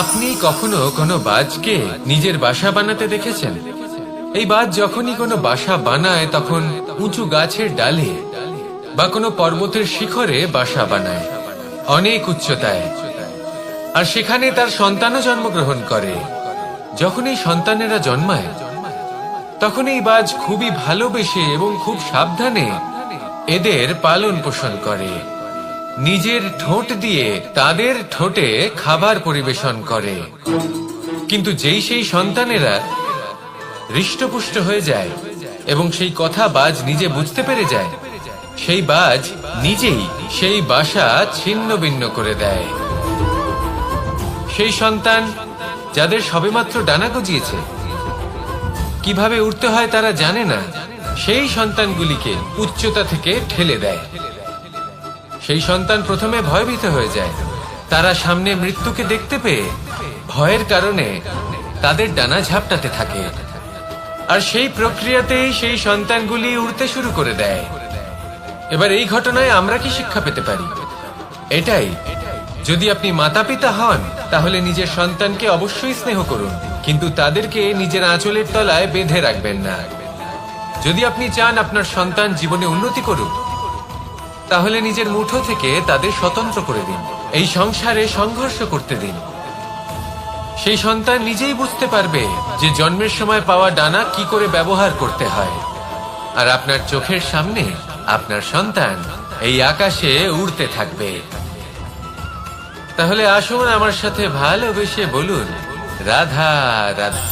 Speaker 2: আপনি কখনো কোনো বাজকে নিজের বাসা বানাতে দেখেছেন? এই বাজ যখনই কোনো বাসা বানায় তখন উঁচু গাছের ডালে বা কোনো পর্বতের শিখরে বাসা বানায়, অনেক উচ্চতায়, আর সেখানে তার সন্তানও জন্মগ্রহণ করে। যখন এই সন্তানেরা জন্মায় তখন এই বাজ খুবই ভালোবেসে এবং খুব সাবধানে এদের পালন পোষণ করে, নিজের ঠোঁট দিয়ে তাদের ঠোঁটে খাবার পরিবেশন করে। কিন্তু যেই সেই সন্তানেরা হৃষ্টপুষ্ট হয়ে যায় এবং সেই কথা বাজ নিজে বুঝতে পেরে যায়, সেই বাজ নিজেই সেই বাসা ছিন্ন ভিন্ন করে দেয়। সেই সন্তান যাদের সবেমাত্র ডানা গজিয়েছে, কিভাবে উঠতে হয় তারা জানে না, সেই সন্তানগুলিকে উচ্চতা থেকে ঠেলে দেয়। সেই সন্তান প্রথমে ভয়ভীত হয়ে যায়, তারা সামনে মৃত্যুকে দেখতে পেয়ে ভয়ের কারণে তাদের ডানা ঝাপটাতে থাকে, আর সেই প্রক্রিয়াতেই সেই সন্তানগুলি উড়তে শুরু করে দেয়। এবার এই ঘটনায় আমরা কি শিক্ষা পেতে পারি? এটাই, যদি আপনি মাতা পিতা হন তাহলে নিজের সন্তানকে অবশ্যই স্নেহ করুন, কিন্তু তাদেরকে নিজের আঁচলের তলায় বেঁধে রাখবেন না। যদি আপনি চান আপনার সন্তান জীবনে উন্নতি করুক, তাহলে নিজের মুঠো থেকে তাদের স্বতন্ত্র করে দিন, এই সংসারে সংঘর্ষ করতে দিন। সেই সন্তান নিজেই বুঝতে পারবে যে জন্মের সময় পাওয়া ডানা কি করে ব্যবহার করতে হয়, আর আপনার চোখের সামনে আপনার সন্তান এই আকাশে উড়তে থাকবে। তাহলে আসুন আমার সাথে ভালোবেসে বলুন, রাধা রাধা।